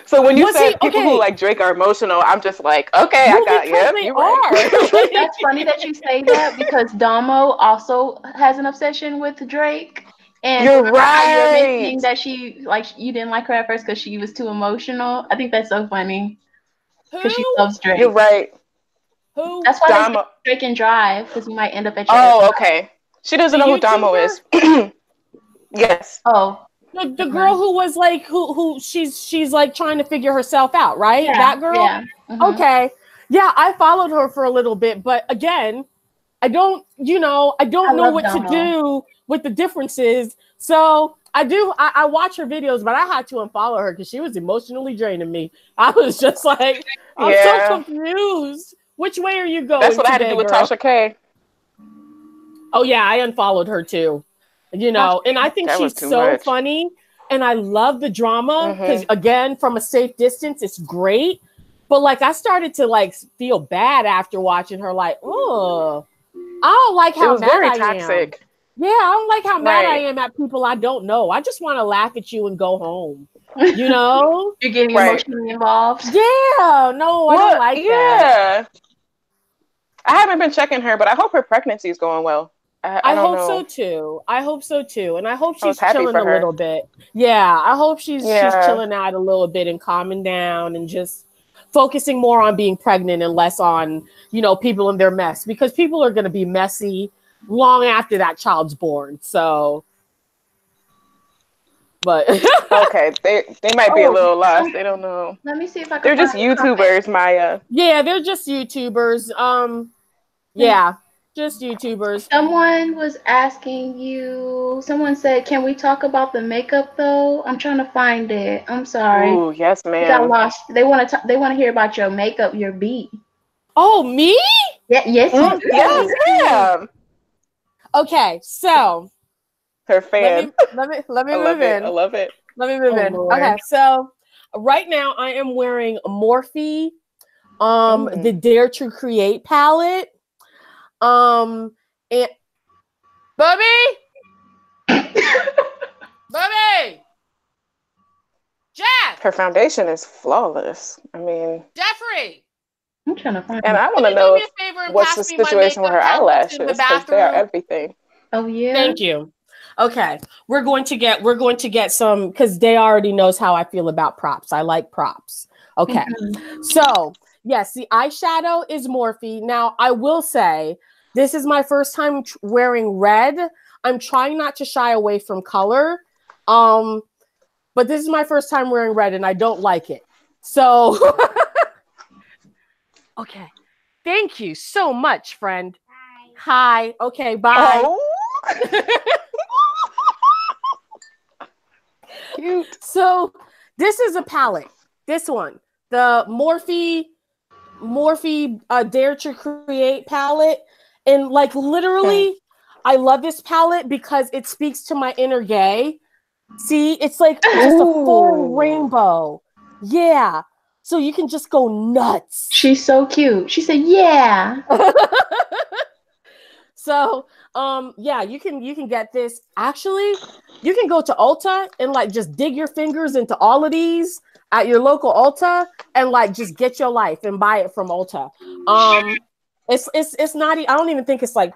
So when you say people who like Drake are emotional, I'm just like, okay, I got you. You right. That's funny that you say that because Damo also has an obsession with Drake. And you're right. You're mentioning that you didn't like her at first because she was too emotional. I think that's so funny because she loves Drake. You're right. Who? That's why they say Drake and Drive because you might end up at your. Oh, okay. She doesn't know who Damo is. Yes. Oh. The girl who was like who she's like trying to figure herself out, right? Yeah, that girl? Yeah. Mm-hmm. Okay. Yeah, I followed her for a little bit, but again, I don't know what to do with the differences. So I watch her videos, but I had to unfollow her because she was emotionally draining me. I was just like, I'm so confused. Which way are you going? That's what I had to do with Tasha K. Oh yeah, I unfollowed her too. And I think she's so funny, and I love the drama because again, from a safe distance, it's great. But like, I started to like feel bad after watching her. Like, oh, I don't like how mad I am. Yeah, I don't like how mad I am at people I don't know. I just want to laugh at you and go home. You know, you're getting emotionally involved. Yeah, no, I don't like that. I haven't been checking her, but I hope her pregnancy is going well. I hope so too. And I hope she's chilling a little bit. Yeah, I hope she's chilling out a little bit and calming down and just focusing more on being pregnant and less on, people in their mess, because people are going to be messy long after that child's born. So, but okay, they might be a little lost. They don't know. Let me see if I can. They're just YouTubers, Maya. Yeah, they're just YouTubers. Yeah. Just YouTubers. Someone was asking you. Someone said, "Can we talk about the makeup though?" I'm trying to find it. I'm sorry. Oh yes, ma'am. I got lost. They want to. They want to hear about your makeup, your beat. Oh, me? Yeah. Yes. Yes, ma'am. Okay, so her fan. Let me move in. I love it. Let me move in. Lord. Okay, so right now I am wearing Morphe the Dare to Create palette. And Bubby, Bubby, Jeff. Her foundation is flawless. I mean, Jeffrey. I'm trying to find. And I want to know what's the situation with her eyelashes, because they're everything. Oh yeah. Thank you. Okay, we're going to get some, because Day already knows how I feel about props. I like props. Okay, so yes, the eyeshadow is Morphe. Now I will say this is my first time wearing red. I'm trying not to shy away from color, but this is my first time wearing red, and I don't like it. So, okay, thank you so much, friend. Hi. Okay, bye. Oh. Cute. So this is a palette. This one, the Morphe Dare to Create palette, and like literally, I love this palette because it speaks to my inner gay. See, it's like just a full rainbow. Yeah. So you can just go nuts. She's so cute. She said, "Yeah." So, yeah, you can get this. Actually, you can go to Ulta and like just dig your fingers into all of these at your local Ulta and like just get your life and buy it from Ulta. It's not. I don't even think it's like,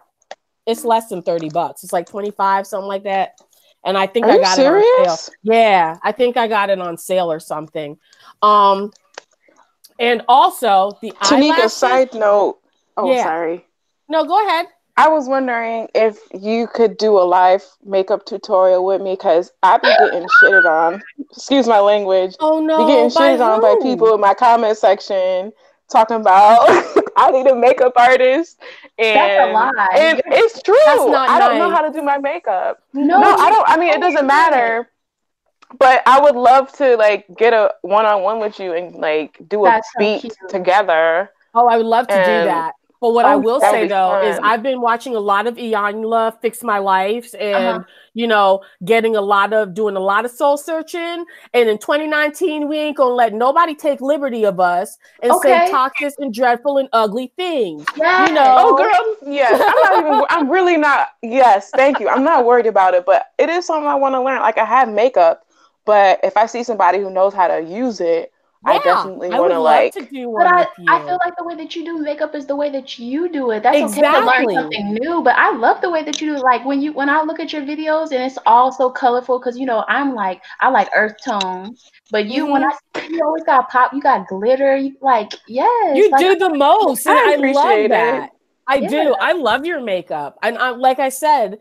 it's less than $30. It's like 25, something like that. And I think I got it on sale. Yeah, I think I got it on sale or something. And also the Taneica, side note. Oh, yeah. Sorry. No, go ahead. I was wondering if you could do a live makeup tutorial with me, because I be getting shitted on. Excuse my language. Oh no, be getting shitted on by people in my comment section talking about I need a makeup artist. And that's a lie. And it's true. I don't know how to do my makeup. No, I don't. I mean, it doesn't matter. But I would love to like get a one-on-one with you and like do a beat together. Oh, I would love to do that. But what I will say though is I've been watching a lot of Iyanla Fix My Life and you know, doing a lot of soul searching. And in 2019, we ain't gonna let nobody take liberty of us and say toxic and dreadful and ugly things. Yes. You know? Oh girl, yes. I'm really not. Yes, thank you. I'm not worried about it, but it is something I want to learn. Like I have makeup, but if I see somebody who knows how to use it, I definitely want to like. I feel like the way that you do makeup is the way that you do it. That's okay to learn something new, but I love the way that you do. Like when I look at your videos and it's all so colorful, because you know I like earth tones, but when I see you always got pop, you got glitter, you you do the most, and I love that. I do. I love your makeup, and like I said.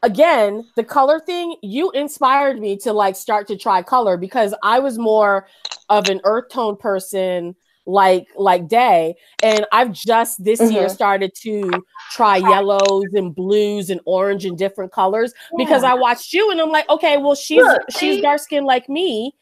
Again, the color thing, you inspired me to like start to try color, because I was more of an earth tone person like Day. And I've just this year started to try yellows and blues and orange and different colors because I watched you and I'm like, okay, well, she's dark skinned like me.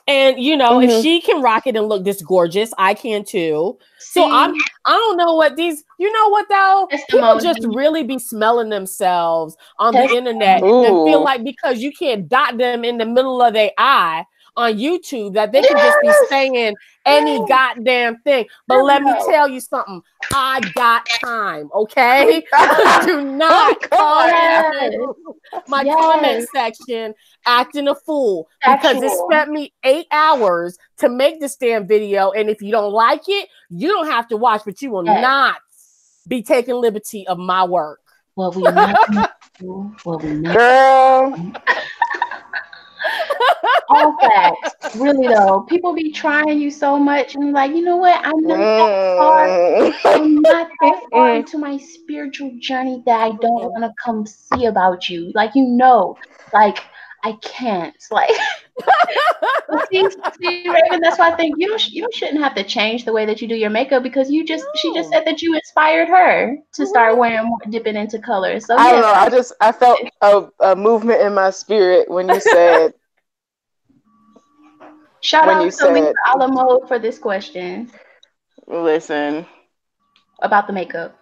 And you know, if she can rock it and look this gorgeous, I can too. So I don't know what these, you know what though? People just really be smelling themselves on the internet and feel like because you can't dot them in the middle of their eye on YouTube that they can just be saying any goddamn thing. But let me tell you something. I got time, okay? Do not come my comment section acting a fool because it spent me 8 hours to make this damn video. And if you don't like it, you don't have to watch, but you will not be taking liberty of my work. Well, we not. Girl. All facts, really though. People be trying you so much, and like, you know what? I'm not that far. I'm not that far into my spiritual journey that I don't want to come see about you. Like, you know, like I can't. Like, see, Raven. That's why I think you shouldn't have to change the way that you do your makeup because she just said that you inspired her to start dipping into colors. So I don't know. I felt a movement in my spirit when you said. Shout out to Lisa Alamo for this question. Listen. About the makeup.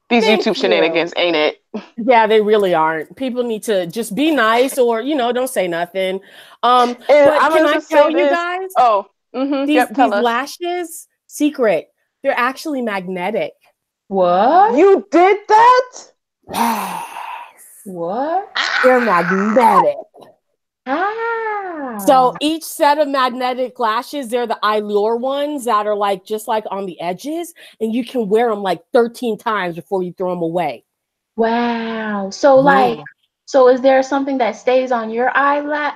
These YouTube shenanigans, ain't it? Yeah, they really aren't. People need to just be nice or, you know, don't say nothing. But can I tell you guys? Oh, these lashes Secret. They're actually magnetic. What? You did that? Yes. What? They're magnetic. Ah. So each set of magnetic lashes, they're the Allure ones that are like just like on the edges, and you can wear them like 13 times before you throw them away. Wow. So like, so is there something that stays on your eyelid?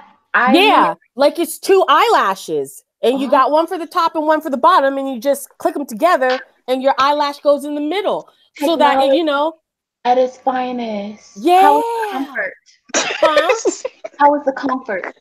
Yeah, like it's 2 eyelashes, and you got one for the top and one for the bottom, and you just click them together, and your eyelash goes in the middle, so that you know. At its finest. Yeah. How is the comfort? Huh? How is the comfort?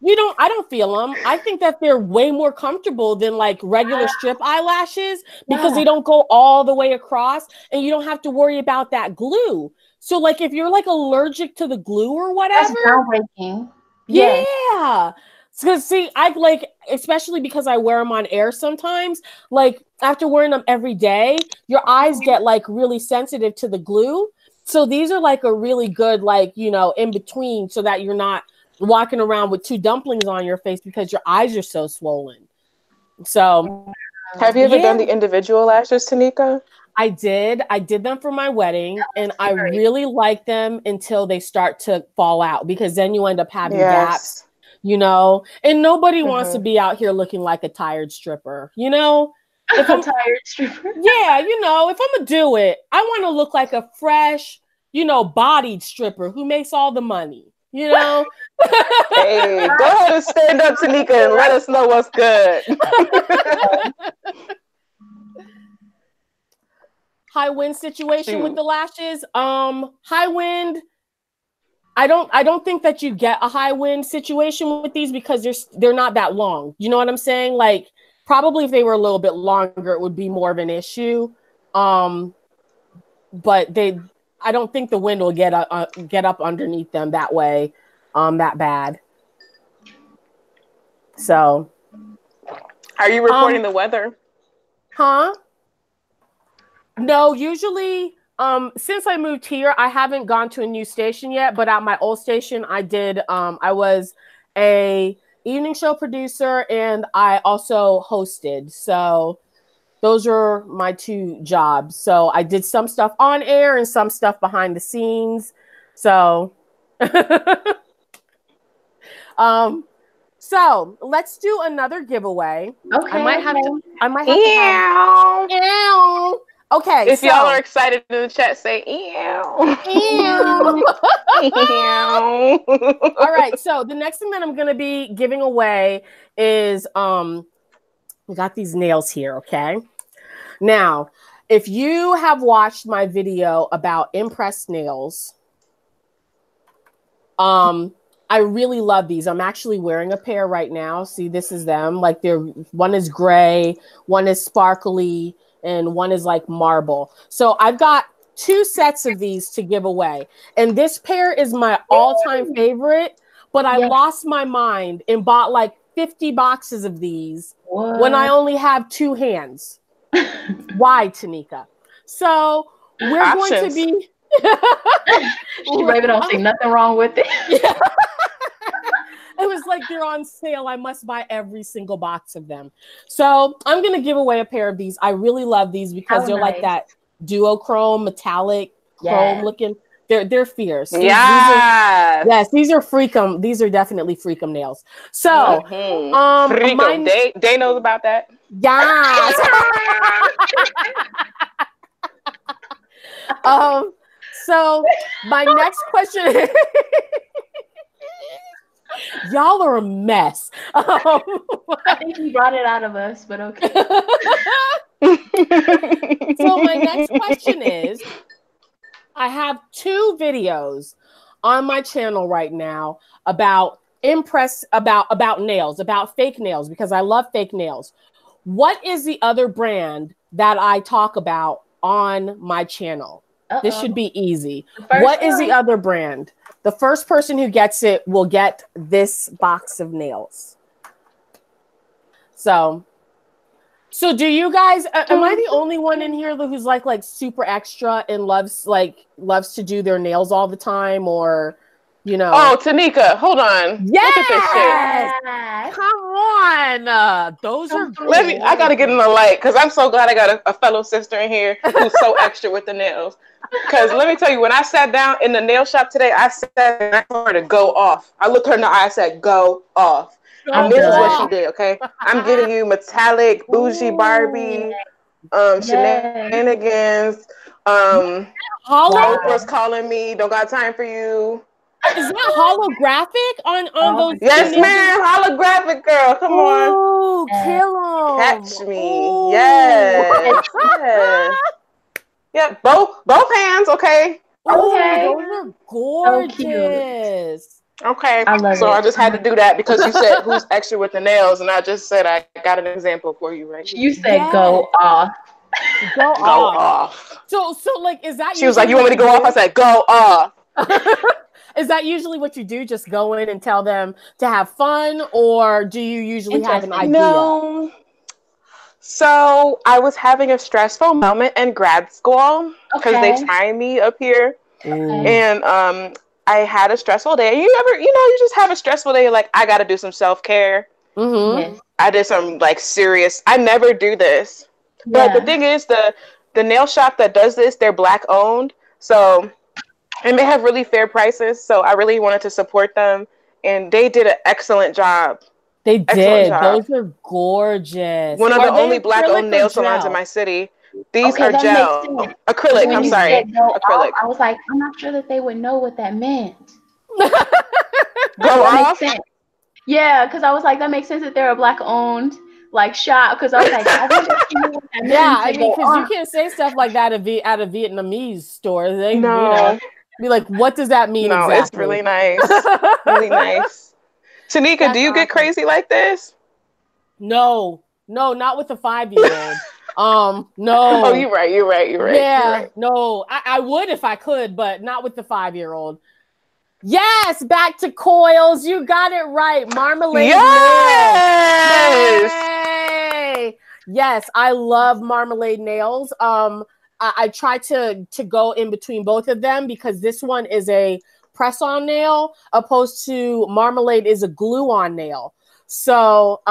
I don't feel them. I think that they're way more comfortable than like regular strip eyelashes because they don't go all the way across, and you don't have to worry about that glue. So like if you're like allergic to the glue or whatever. That's groundbreaking. Yeah. Because see, I like, especially because I wear them on air sometimes, like after wearing them every day, your eyes get like really sensitive to the glue. So these are like a really good, like, you know, in between, so that you're not walking around with 2 dumplings on your face because your eyes are so swollen. So have you ever done the individual lashes, Taneica? I did them for my wedding, and I really like them until they start to fall out, because then you end up having gaps, you know, and nobody wants to be out here looking like a tired stripper, you know. If I'm tired stripper. Yeah, you know, if I'm gonna do it, I want to look like a fresh, you know, bodied stripper who makes all the money, you know. Hey, go ahead and stand up, Taneica, and let us know what's good. High wind situation with the lashes. High wind. I don't think that you get a high wind situation with these because they're not that long. You know what I'm saying? Like probably if they were a little bit longer, it would be more of an issue. But I don't think the wind will get up underneath them that way, that bad. So, are you reporting the weather? Huh? No, usually, since I moved here, I haven't gone to a new station yet, but at my old station, I did, I was a evening show producer, and I also hosted. So those are my 2 jobs. So I did some stuff on air and some stuff behind the scenes. So, so let's do another giveaway. Okay. I might have to. Okay. If y'all are excited in the chat, say ew. Ew. All right. So the next thing that I'm gonna be giving away is we got these nails here. Okay. Now, if you have watched my video about impressed nails, I really love these. I'm actually wearing a pair right now. See, this is them. Like one is gray, one is sparkly, and one is like marble. So I've got 2 sets of these to give away. And this pair is my all-time favorite, but I lost my mind and bought like 50 boxes of these when I only have 2 hands. Why, Taneica? So we're going to be Baby, don't see nothing wrong with it. It was like they're on sale. I must buy every single box of them. So I'm going to give away a pair of these. I really love these because they're like that duochrome, metallic chrome looking. They're fierce. These are freakum. These are definitely freakum nails. So, Day knows about that. Yes. So my next question. Y'all are a mess. I think you brought it out of us, but okay. So my next question is, I have 2 videos on my channel right now about nails, about fake nails, because I love fake nails. What is the other brand that I talk about on my channel? This should be easy. What is the other brand? The first person who gets it will get this box of nails. So do you guys, am I the only one in here who's like super extra and loves to do their nails all the time, or You know. Oh, Taneica, hold on. Yes! Look at this shit. Come on. Those are I gotta get in the light because I'm so glad I got a fellow sister in here who's so extra with the nails. Because let me tell you, when I sat down in the nail shop today, I said, I told her to go off. I looked her in the eye, I said, go off. And this is what she did, okay? I'm giving you metallic, bougie Barbie, shenanigans. Oprah's calling me, don't got time for you. Is that holographic on those? Yes, ma'am. Holographic, girl. Come on. Oh, kill 'em. Catch me. Yes. Yes. Yep. Both hands. Okay. Okay. Those are gorgeous. Okay. I just had to do that because you said who's extra with the nails, and I just said I got an example for you right here. You said go off. Go off. So like, is that? She was like, "You want me to go off?" I said, "Go off." Is that usually what you do? Just go in and tell them to have fun, or do you usually have an idea? No. So I was having a stressful moment in grad school because they timed me up here, and I had a stressful day. You just have a stressful day. Like, I got to do some self-care. Mm-hmm. I did some serious. I never do this, but the thing is, the nail shop that does this, they're Black owned, so. And they have really fair prices, so I really wanted to support them, and they did an excellent job. They did. Those are gorgeous. One of the only Black-owned nail salons in my city. These are gel. Acrylic, I'm sorry. Acrylic. I was like, I'm not sure that they would know what that meant. Go off? Yeah, because I was like, that makes sense that they're a Black-owned shop, because I was like, I wonder if you know what that means. Yeah, I mean, because you can't say stuff like that at a Vietnamese store. They, be like, what does that mean? No, exactly? It's really nice. Really nice. Taneica, do you get crazy like this? No, not with a 5-year-old. No. Oh, you're right. Yeah, no, I would if I could, but not with the 5-year-old. Yes, back to coils. You got it right. Marmalade. Yes. Yay! Yes, I love marmalade nails. I try to go in between both of them because this one is a press-on nail opposed to marmalade is a glue-on nail. So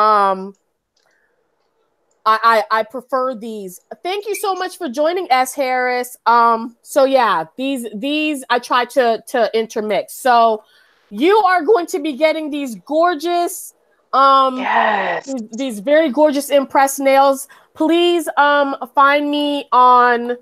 I prefer these. Thank you so much for joining, S. Harris. So yeah, these I try to intermix. So you are going to be getting these gorgeous these very gorgeous impressed nails. Please find me on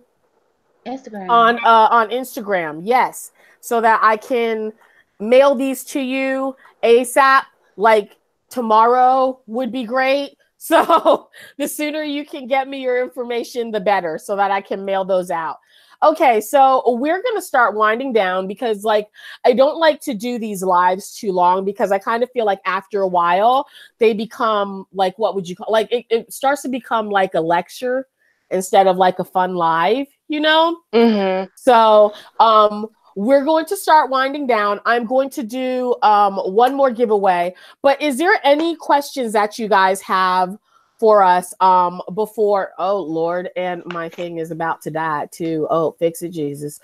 Instagram. On Instagram, yes, so that I can mail these to you ASAP. Like tomorrow would be great. So the sooner you can get me your information, the better, so that I can mail those out. Okay, so we're going to start winding down because, like, I don't like to do these lives too long because I kind of feel like after a while they become like, what would you call, like, it starts to become like a lecture instead of like a fun live, you know? Mm-hmm. So we're going to start winding down. I'm going to do one more giveaway, but is there any questions that you guys have for us before? Oh Lord, and my thing is about to die too. Oh, fix it, Jesus.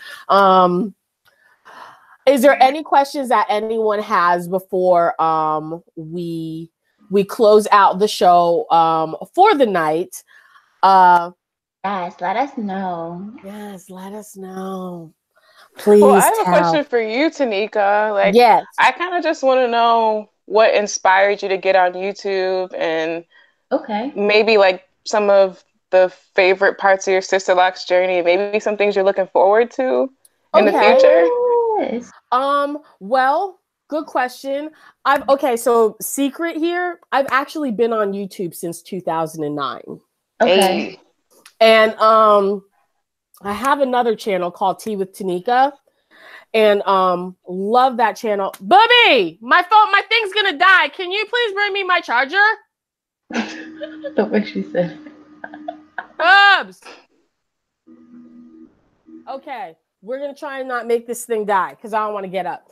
Is there any questions that anyone has before we close out the show for the night? Yes, let us know. Yes, let us know. Please. Well, I have a question for you, Taneica. Like, yes, I kind of just want to know what inspired you to get on YouTube, and maybe like some of the favorite parts of your Sisterlocks journey, maybe some things you're looking forward to in the future. Yes. Well, good question. So secret here, I've actually been on YouTube since 2009. Okay. And I have another channel called Tea with Taneica, and love that channel. Bubby, my thing's gonna die. Can you please bring me my charger? The way she said. Bubs. Okay, we're gonna try and not make this thing die because I don't want to get up.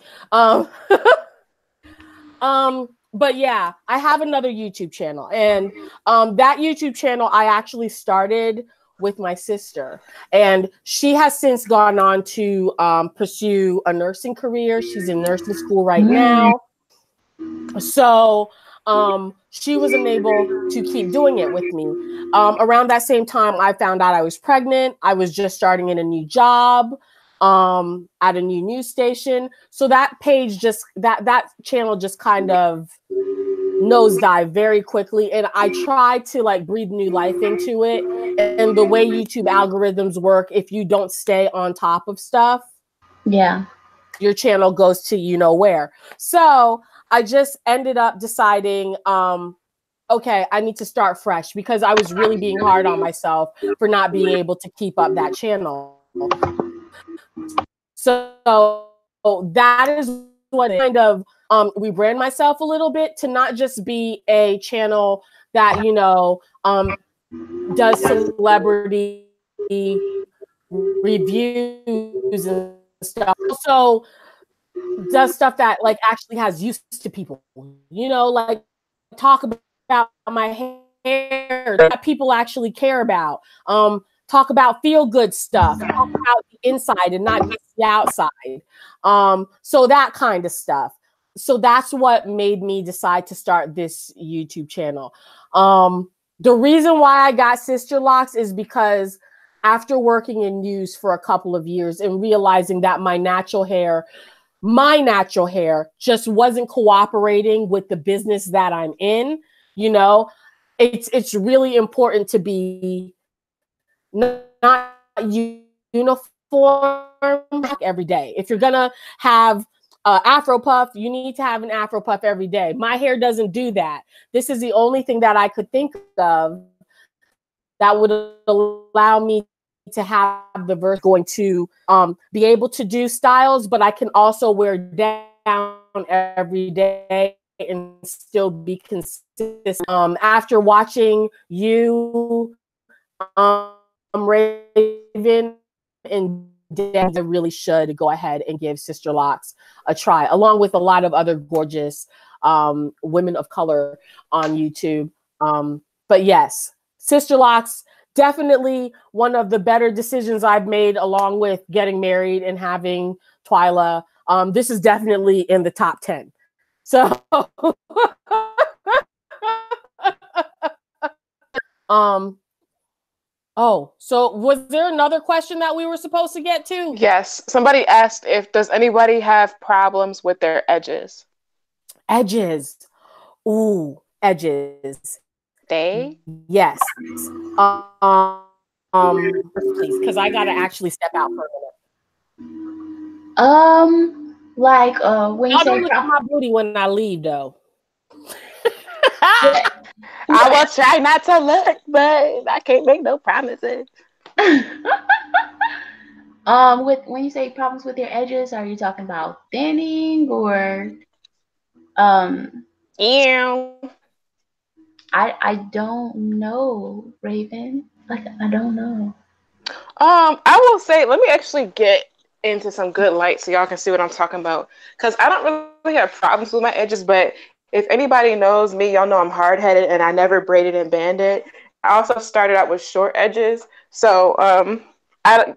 But yeah, I have another YouTube channel, and that YouTube channel I actually started with my sister. And she has since gone on to pursue a nursing career. She's in nursing school right now. So she was unable to keep doing it with me. Around that same time, I found out I was pregnant. I was just starting in a new job at a new news station. So that page just, that channel just kind of nosedive very quickly, and I tried to like breathe new life into it. And the way YouTube algorithms work, if you don't stay on top of stuff, your channel goes to you know where. So I just ended up deciding, okay, I need to start fresh, because I was really being hard on myself for not being able to keep up that channel. So that is what kind of rebrand myself a little bit to not just be a channel that, you know, does celebrity reviews and stuff. Also does stuff that like actually has use to people, you know, like talk about my hair that people actually care about. Talk about feel good stuff, talk about the inside and not just the outside. So that kind of stuff. So that's what made me decide to start this YouTube channel. The reason why I got Sisterlocks is because after working in news for a couple of years and realizing that my natural hair just wasn't cooperating with the business that I'm in, you know, it's really important to be not uniform every day. If you're gonna have Afro puff, you need to have an Afro puff every day. My hair doesn't do that. This is the only thing that I could think of that would allow me to have the verse going to be able to do styles, but I can also wear down every day and still be consistent. After watching you, Raven and Dan, I really should go ahead and give Sisterlocks a try, along with a lot of other gorgeous women of color on YouTube. But yes, Sisterlocks, definitely one of the better decisions I've made, along with getting married and having Twyla. This is definitely in the top 10. So oh, so was there another question that we were supposed to get to? Yes. Somebody asked does anybody have problems with their edges? Edges. Ooh, edges. Yes. Please, because I gotta actually step out for a minute. Like when you don't look at my booty when I leave, though. I will try not to look, but I can't make no promises. When you say problems with your edges, are you talking about thinning or Ew. I don't know, Raven. Like I don't know. I will say, let me actually get into some good light so y'all can see what I'm talking about. Because I don't really have problems with my edges, but if anybody knows me, y'all know I'm hard-headed and I never braided and banded. I also started out with short edges. So I'm kind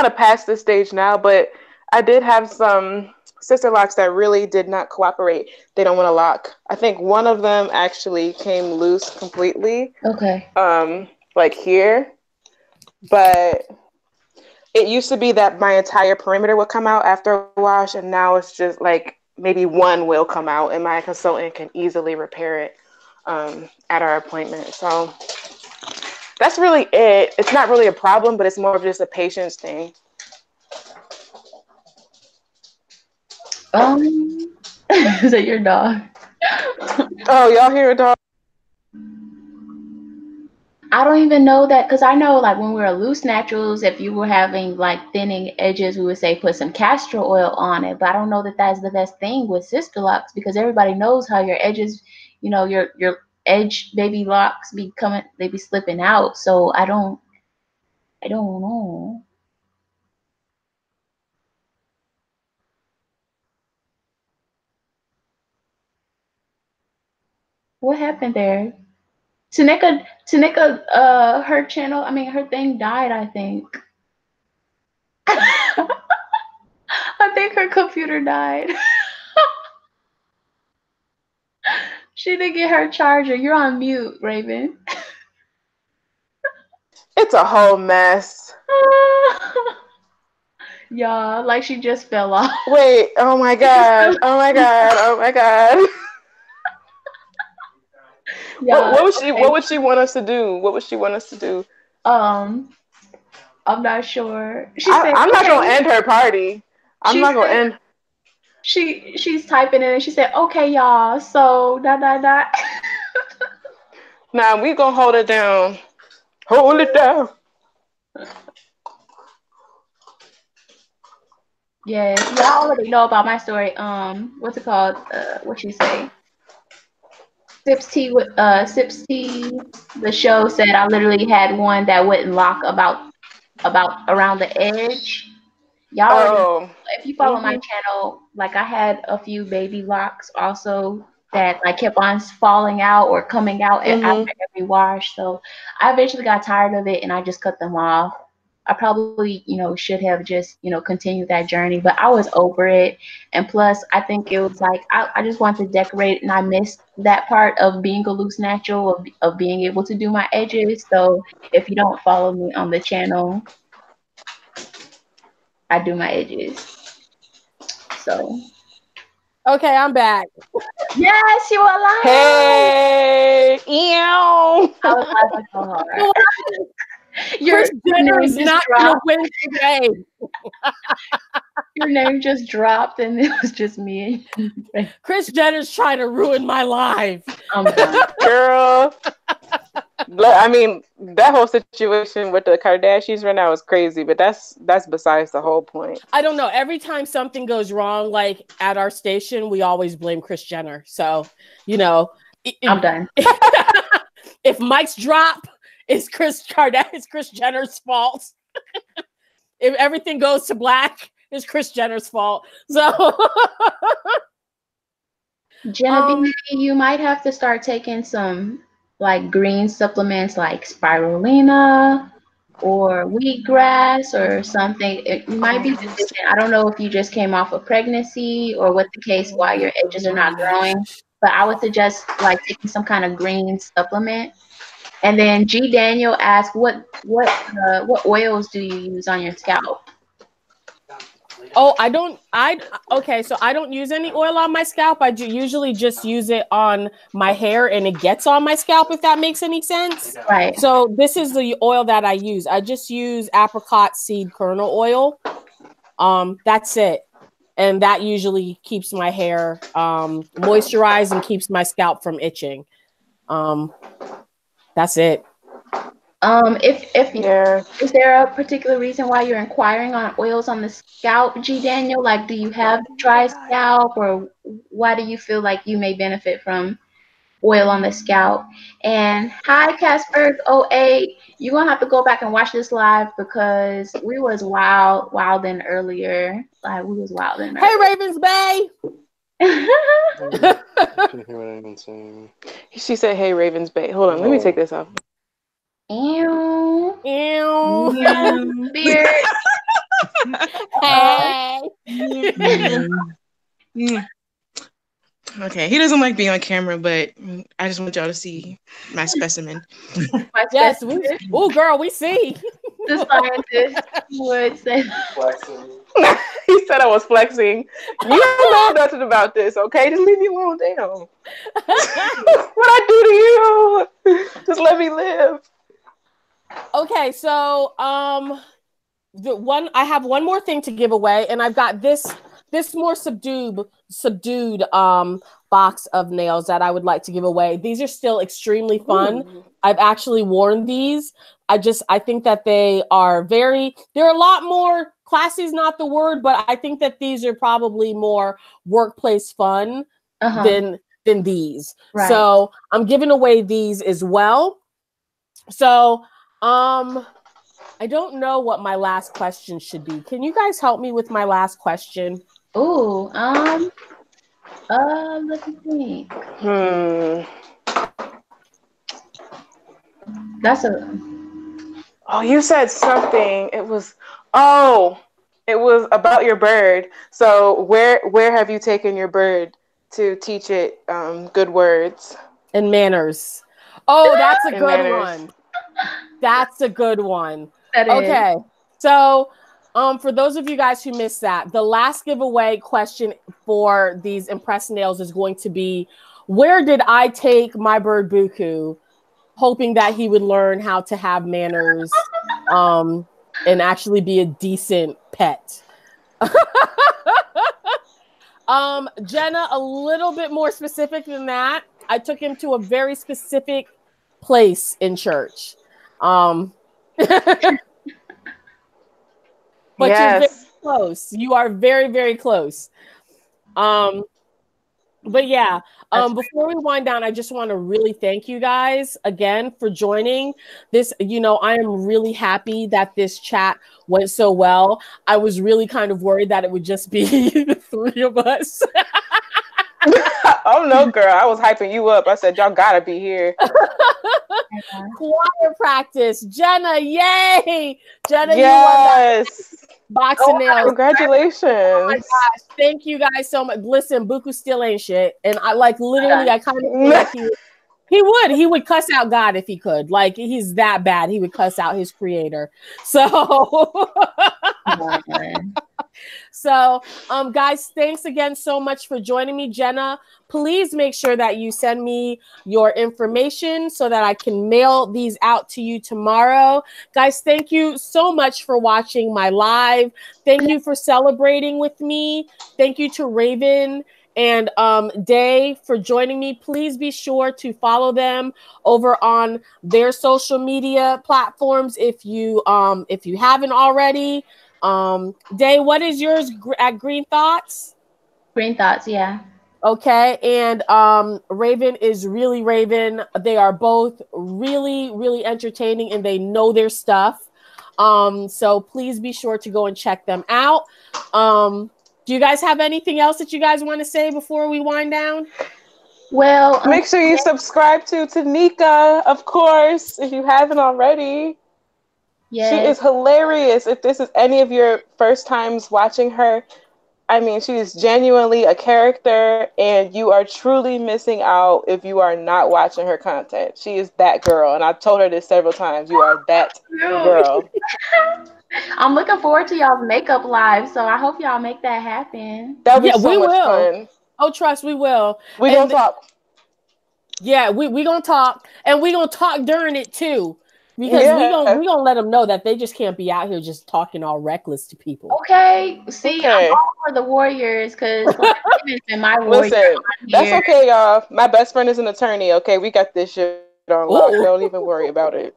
of past this stage now, but I did have some Sisterlocks that really did not cooperate. They don't want to lock. I think one of them actually came loose completely. Okay. Like here. But it used to be that my entire perimeter would come out after a wash, and now it's just like maybe one will come out, and my consultant can easily repair it at our appointment. So that's really it. It's not really a problem, but it's more of just a patience thing. Is that your dog? Oh, y'all hear a dog? I don't even know that, because I know like when we were loose naturals, if you were having like thinning edges, we would say put some castor oil on it. But I don't know that that's the best thing with Sisterlocks, because everybody knows how your edges, you know, your edge baby locks be coming, they be slipping out. So I don't know. What happened there? Taneica, her channel, I mean, her thing died, I think. I think her computer died. She didn't get her charger. You're on mute, Raven. It's a whole mess. Yeah, like she just fell off. Wait, oh my god. Oh my god. Oh my god. Yeah, what would she want us to do? What would she want us to do? I'm not sure. I'm not gonna end her party. I'm not gonna end. She's typing in and she said, "Okay, y'all. So da." Nah, we gonna hold it down. Hold it down. Yes, y'all already know about my story. What's it called? What she say? Sips Tea, the show said I literally had one that wouldn't lock about around the edge. Y'all already, if you follow my channel, like I had a few baby locks also that like kept on falling out or coming out after every wash. So I eventually got tired of it and I just cut them off. I probably, should have just, continued that journey, but I was over it. And plus, I think it was like, I just wanted to decorate and I missed that part of being a loose natural, of being able to do my edges. So if you don't follow me on the channel, I do my edges. So. Okay, I'm back. Yes, you are alive. Hey, ew. I was laughing so hard. Kris Jenner is not going to win today. Your name just dropped and it was just me. Kris Jenner's trying to ruin my life. I'm done. Girl. I mean, that whole situation with the Kardashians right now is crazy, but that's besides the whole point. I don't know. Every time something goes wrong, like at our station, we always blame Kris Jenner. So, I'm done. If mics drop, it's Kris Jenner's fault. If everything goes to black, it's Kris Jenner's fault. So, Genevieve, you might have to start taking some like green supplements like spirulina or wheatgrass or something. It might be deficient. I don't know if you just came off of pregnancy or what the case, why your edges are not growing, but I would suggest like taking some kind of green supplement. And then G Daniel asked, what oils do you use on your scalp? Oh, okay, so I don't use any oil on my scalp. I usually just use it on my hair and it gets on my scalp, if that makes any sense. Right. So this is the oil that I use. I just use apricot seed kernel oil. That's it. And that usually keeps my hair moisturized and keeps my scalp from itching. That's it. Is there a particular reason why you're inquiring on oils on the scalp, G Daniel? Like, do you have dry scalp, or why do you feel like you may benefit from oil on the scalp? And hi, Casper 08. You're gonna have to go back and watch this live because we was wilding earlier. Like we was wilding. Hey, Ravens Bay. I couldn't hear what anyone's saying. She said, "Hey, Ravens Bay." Hold on, let me take this off. Ew. Ew. Beard. Hey. Okay, he doesn't like being on camera, but I just want y'all to see my specimen. Yes, oh girl, we see. The scientist would say. He said I was flexing. You don't know nothing about this, okay? Just leave me alone, damn. What I do to you? Just let me live. Okay, so I have one more thing to give away, and I've got this more subdued box of nails that I would like to give away. These are still extremely fun. Ooh. I've actually worn these. I think that they're a lot more, classy is not the word, but I think that these are probably more workplace fun than these. Right. So I'm giving away these as well. So I don't know what my last question should be. Can you guys help me with my last question? Ooh, let me think. That's a Oh, you said something. It was about your bird. So where have you taken your bird to teach it good words And manners. Oh, that's a and good manners? one. That's a good one. that is. Okay. So, for those of you guys who missed that, the last giveaway question for these impressed nails is going to be, where did I take my bird Buku, hoping that he would learn how to have manners, and actually be a decent pet. Jenna, a little bit more specific than that. I took him to a very specific place in church. But you're very close. You are very, very close. But yeah, before we wind down, I just want to really thank you guys again for joining this. You know, I am really happy that this chat went so well. I was really kind of worried that it would just be the three of us. Oh no, girl. I was hyping you up. I said, y'all gotta be here. Choir practice. Jenna, yay! Jenna, yes. you won that box of nails. Congratulations. Oh my gosh. Thank you guys so much. Listen, Buku still ain't shit. And I like literally, I kind of feel like he would cuss out God if he could. Like, he's that bad. He would cuss out his creator. So So, guys, thanks again so much for joining me. Jenna, please make sure that you send me your information so that I can mail these out to you tomorrow. Guys, thank you so much for watching my live. Thank you for celebrating with me. Thank you to Raven and Day for joining me. Please be sure to follow them over on their social media platforms if you haven't already. Day, what is yours at Green Thoughts? Green Thoughts, yeah. Okay, and Raven is Really Raven. They are both really, really entertaining and they know their stuff. So please be sure to go and check them out. Do you guys have anything else that you guys want to say before we wind down? Well, make sure you subscribe to Taneica, of course, if you haven't already. Yes. She is hilarious. If this is any of your first times watching her, I mean, she is genuinely a character, and you are truly missing out if you are not watching her content. She is that girl, and I've told her this several times. You are that girl. I'm looking forward to y'all's makeup live, so I hope y'all make that happen. That'll be so much fun. Oh, trust, we will. We're going to talk. Yeah, we're going to talk, and we're going to talk during it, too. Because we gonna let them know that they just can't be out here just talking all reckless to people. Okay, see, I'm all for the warriors because my warrior. Listen, that's okay, y'all. My best friend is an attorney. Okay, we got this shit on lock. Don't even worry about it.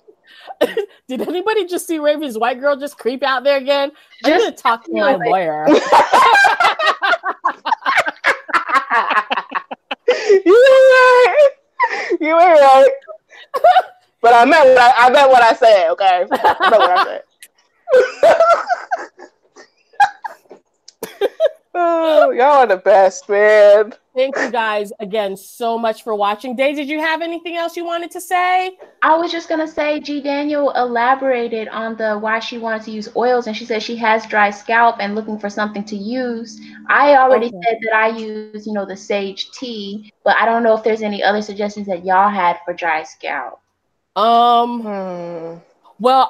Did anybody just see Raven's white girl just creep out there again? I'm gonna talk to my lawyer. You were right. But I meant what I said, okay? I meant what I said. Oh, y'all are the best, man. Thank you guys again so much for watching. Day, did you have anything else you wanted to say? I was just going to say G. Daniel elaborated on why she wanted to use oils, and she said she has dry scalp and looking for something to use. I already said that I use, the sage tea, but I don't know if there's any other suggestions that y'all had for dry scalp. Well,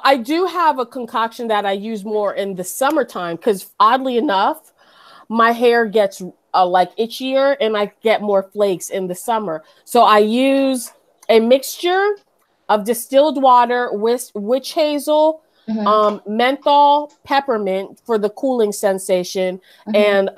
I do have a concoction that I use more in the summertime because oddly enough, my hair gets like itchier and I get more flakes in the summer. So I use a mixture of distilled water with witch hazel, menthol, peppermint for the cooling sensation, and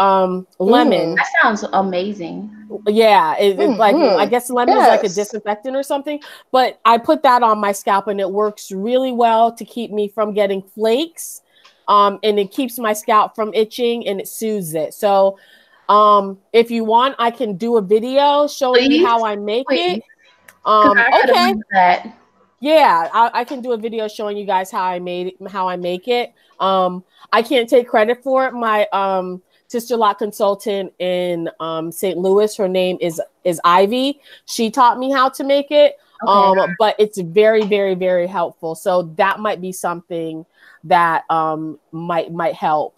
lemon. That sounds amazing. Yeah, it's like I guess lemon is like a disinfectant or something, but I put that on my scalp and it works really well to keep me from getting flakes, and it keeps my scalp from itching and it soothes it. So if you want, I can do a video showing you how I make it. Okay. Yeah, I can do a video showing you guys how I make it. I can't take credit for it. My Sisterlock consultant in St. Louis, her name is Ivy. She taught me how to make it. But it's very, very, very helpful. So that might be something that might help.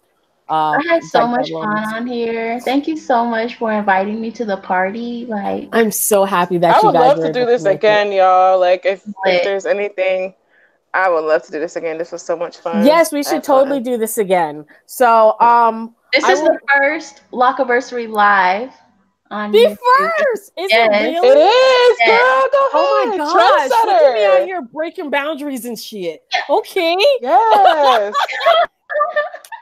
I had so much fun on here. Thank you so much for inviting me to the party. Like, I'm so happy that I you would guys love were to do able this make again, it. y'all. Like, if there's anything, I would love to do this again. This was so much fun. Yes, we should totally do this again. So, this is the first Locaversary live on the YouTube. first. Is it really? It is, girl. Go ahead. Oh my gosh! Look at me out here breaking boundaries and shit. Okay. Yes.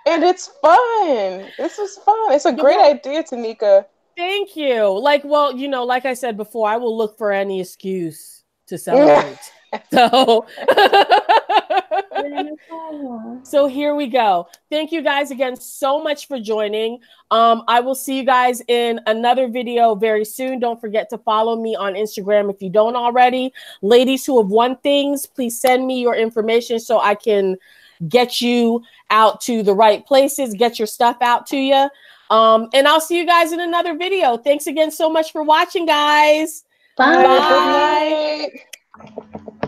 And it's fun. This is fun. It's a great idea, Taneica. Thank you. Like, well, you know, like I said before, I will look for any excuse to celebrate. So, so here we go. Thank you guys again so much for joining. I will see you guys in another video very soon. Don't forget to follow me on Instagram if you don't already. Ladies who have won things, please send me your information so I can get you out to the right places, get your stuff out to you. And I'll see you guys in another video. Thanks again so much for watching, guys. Bye. Good night.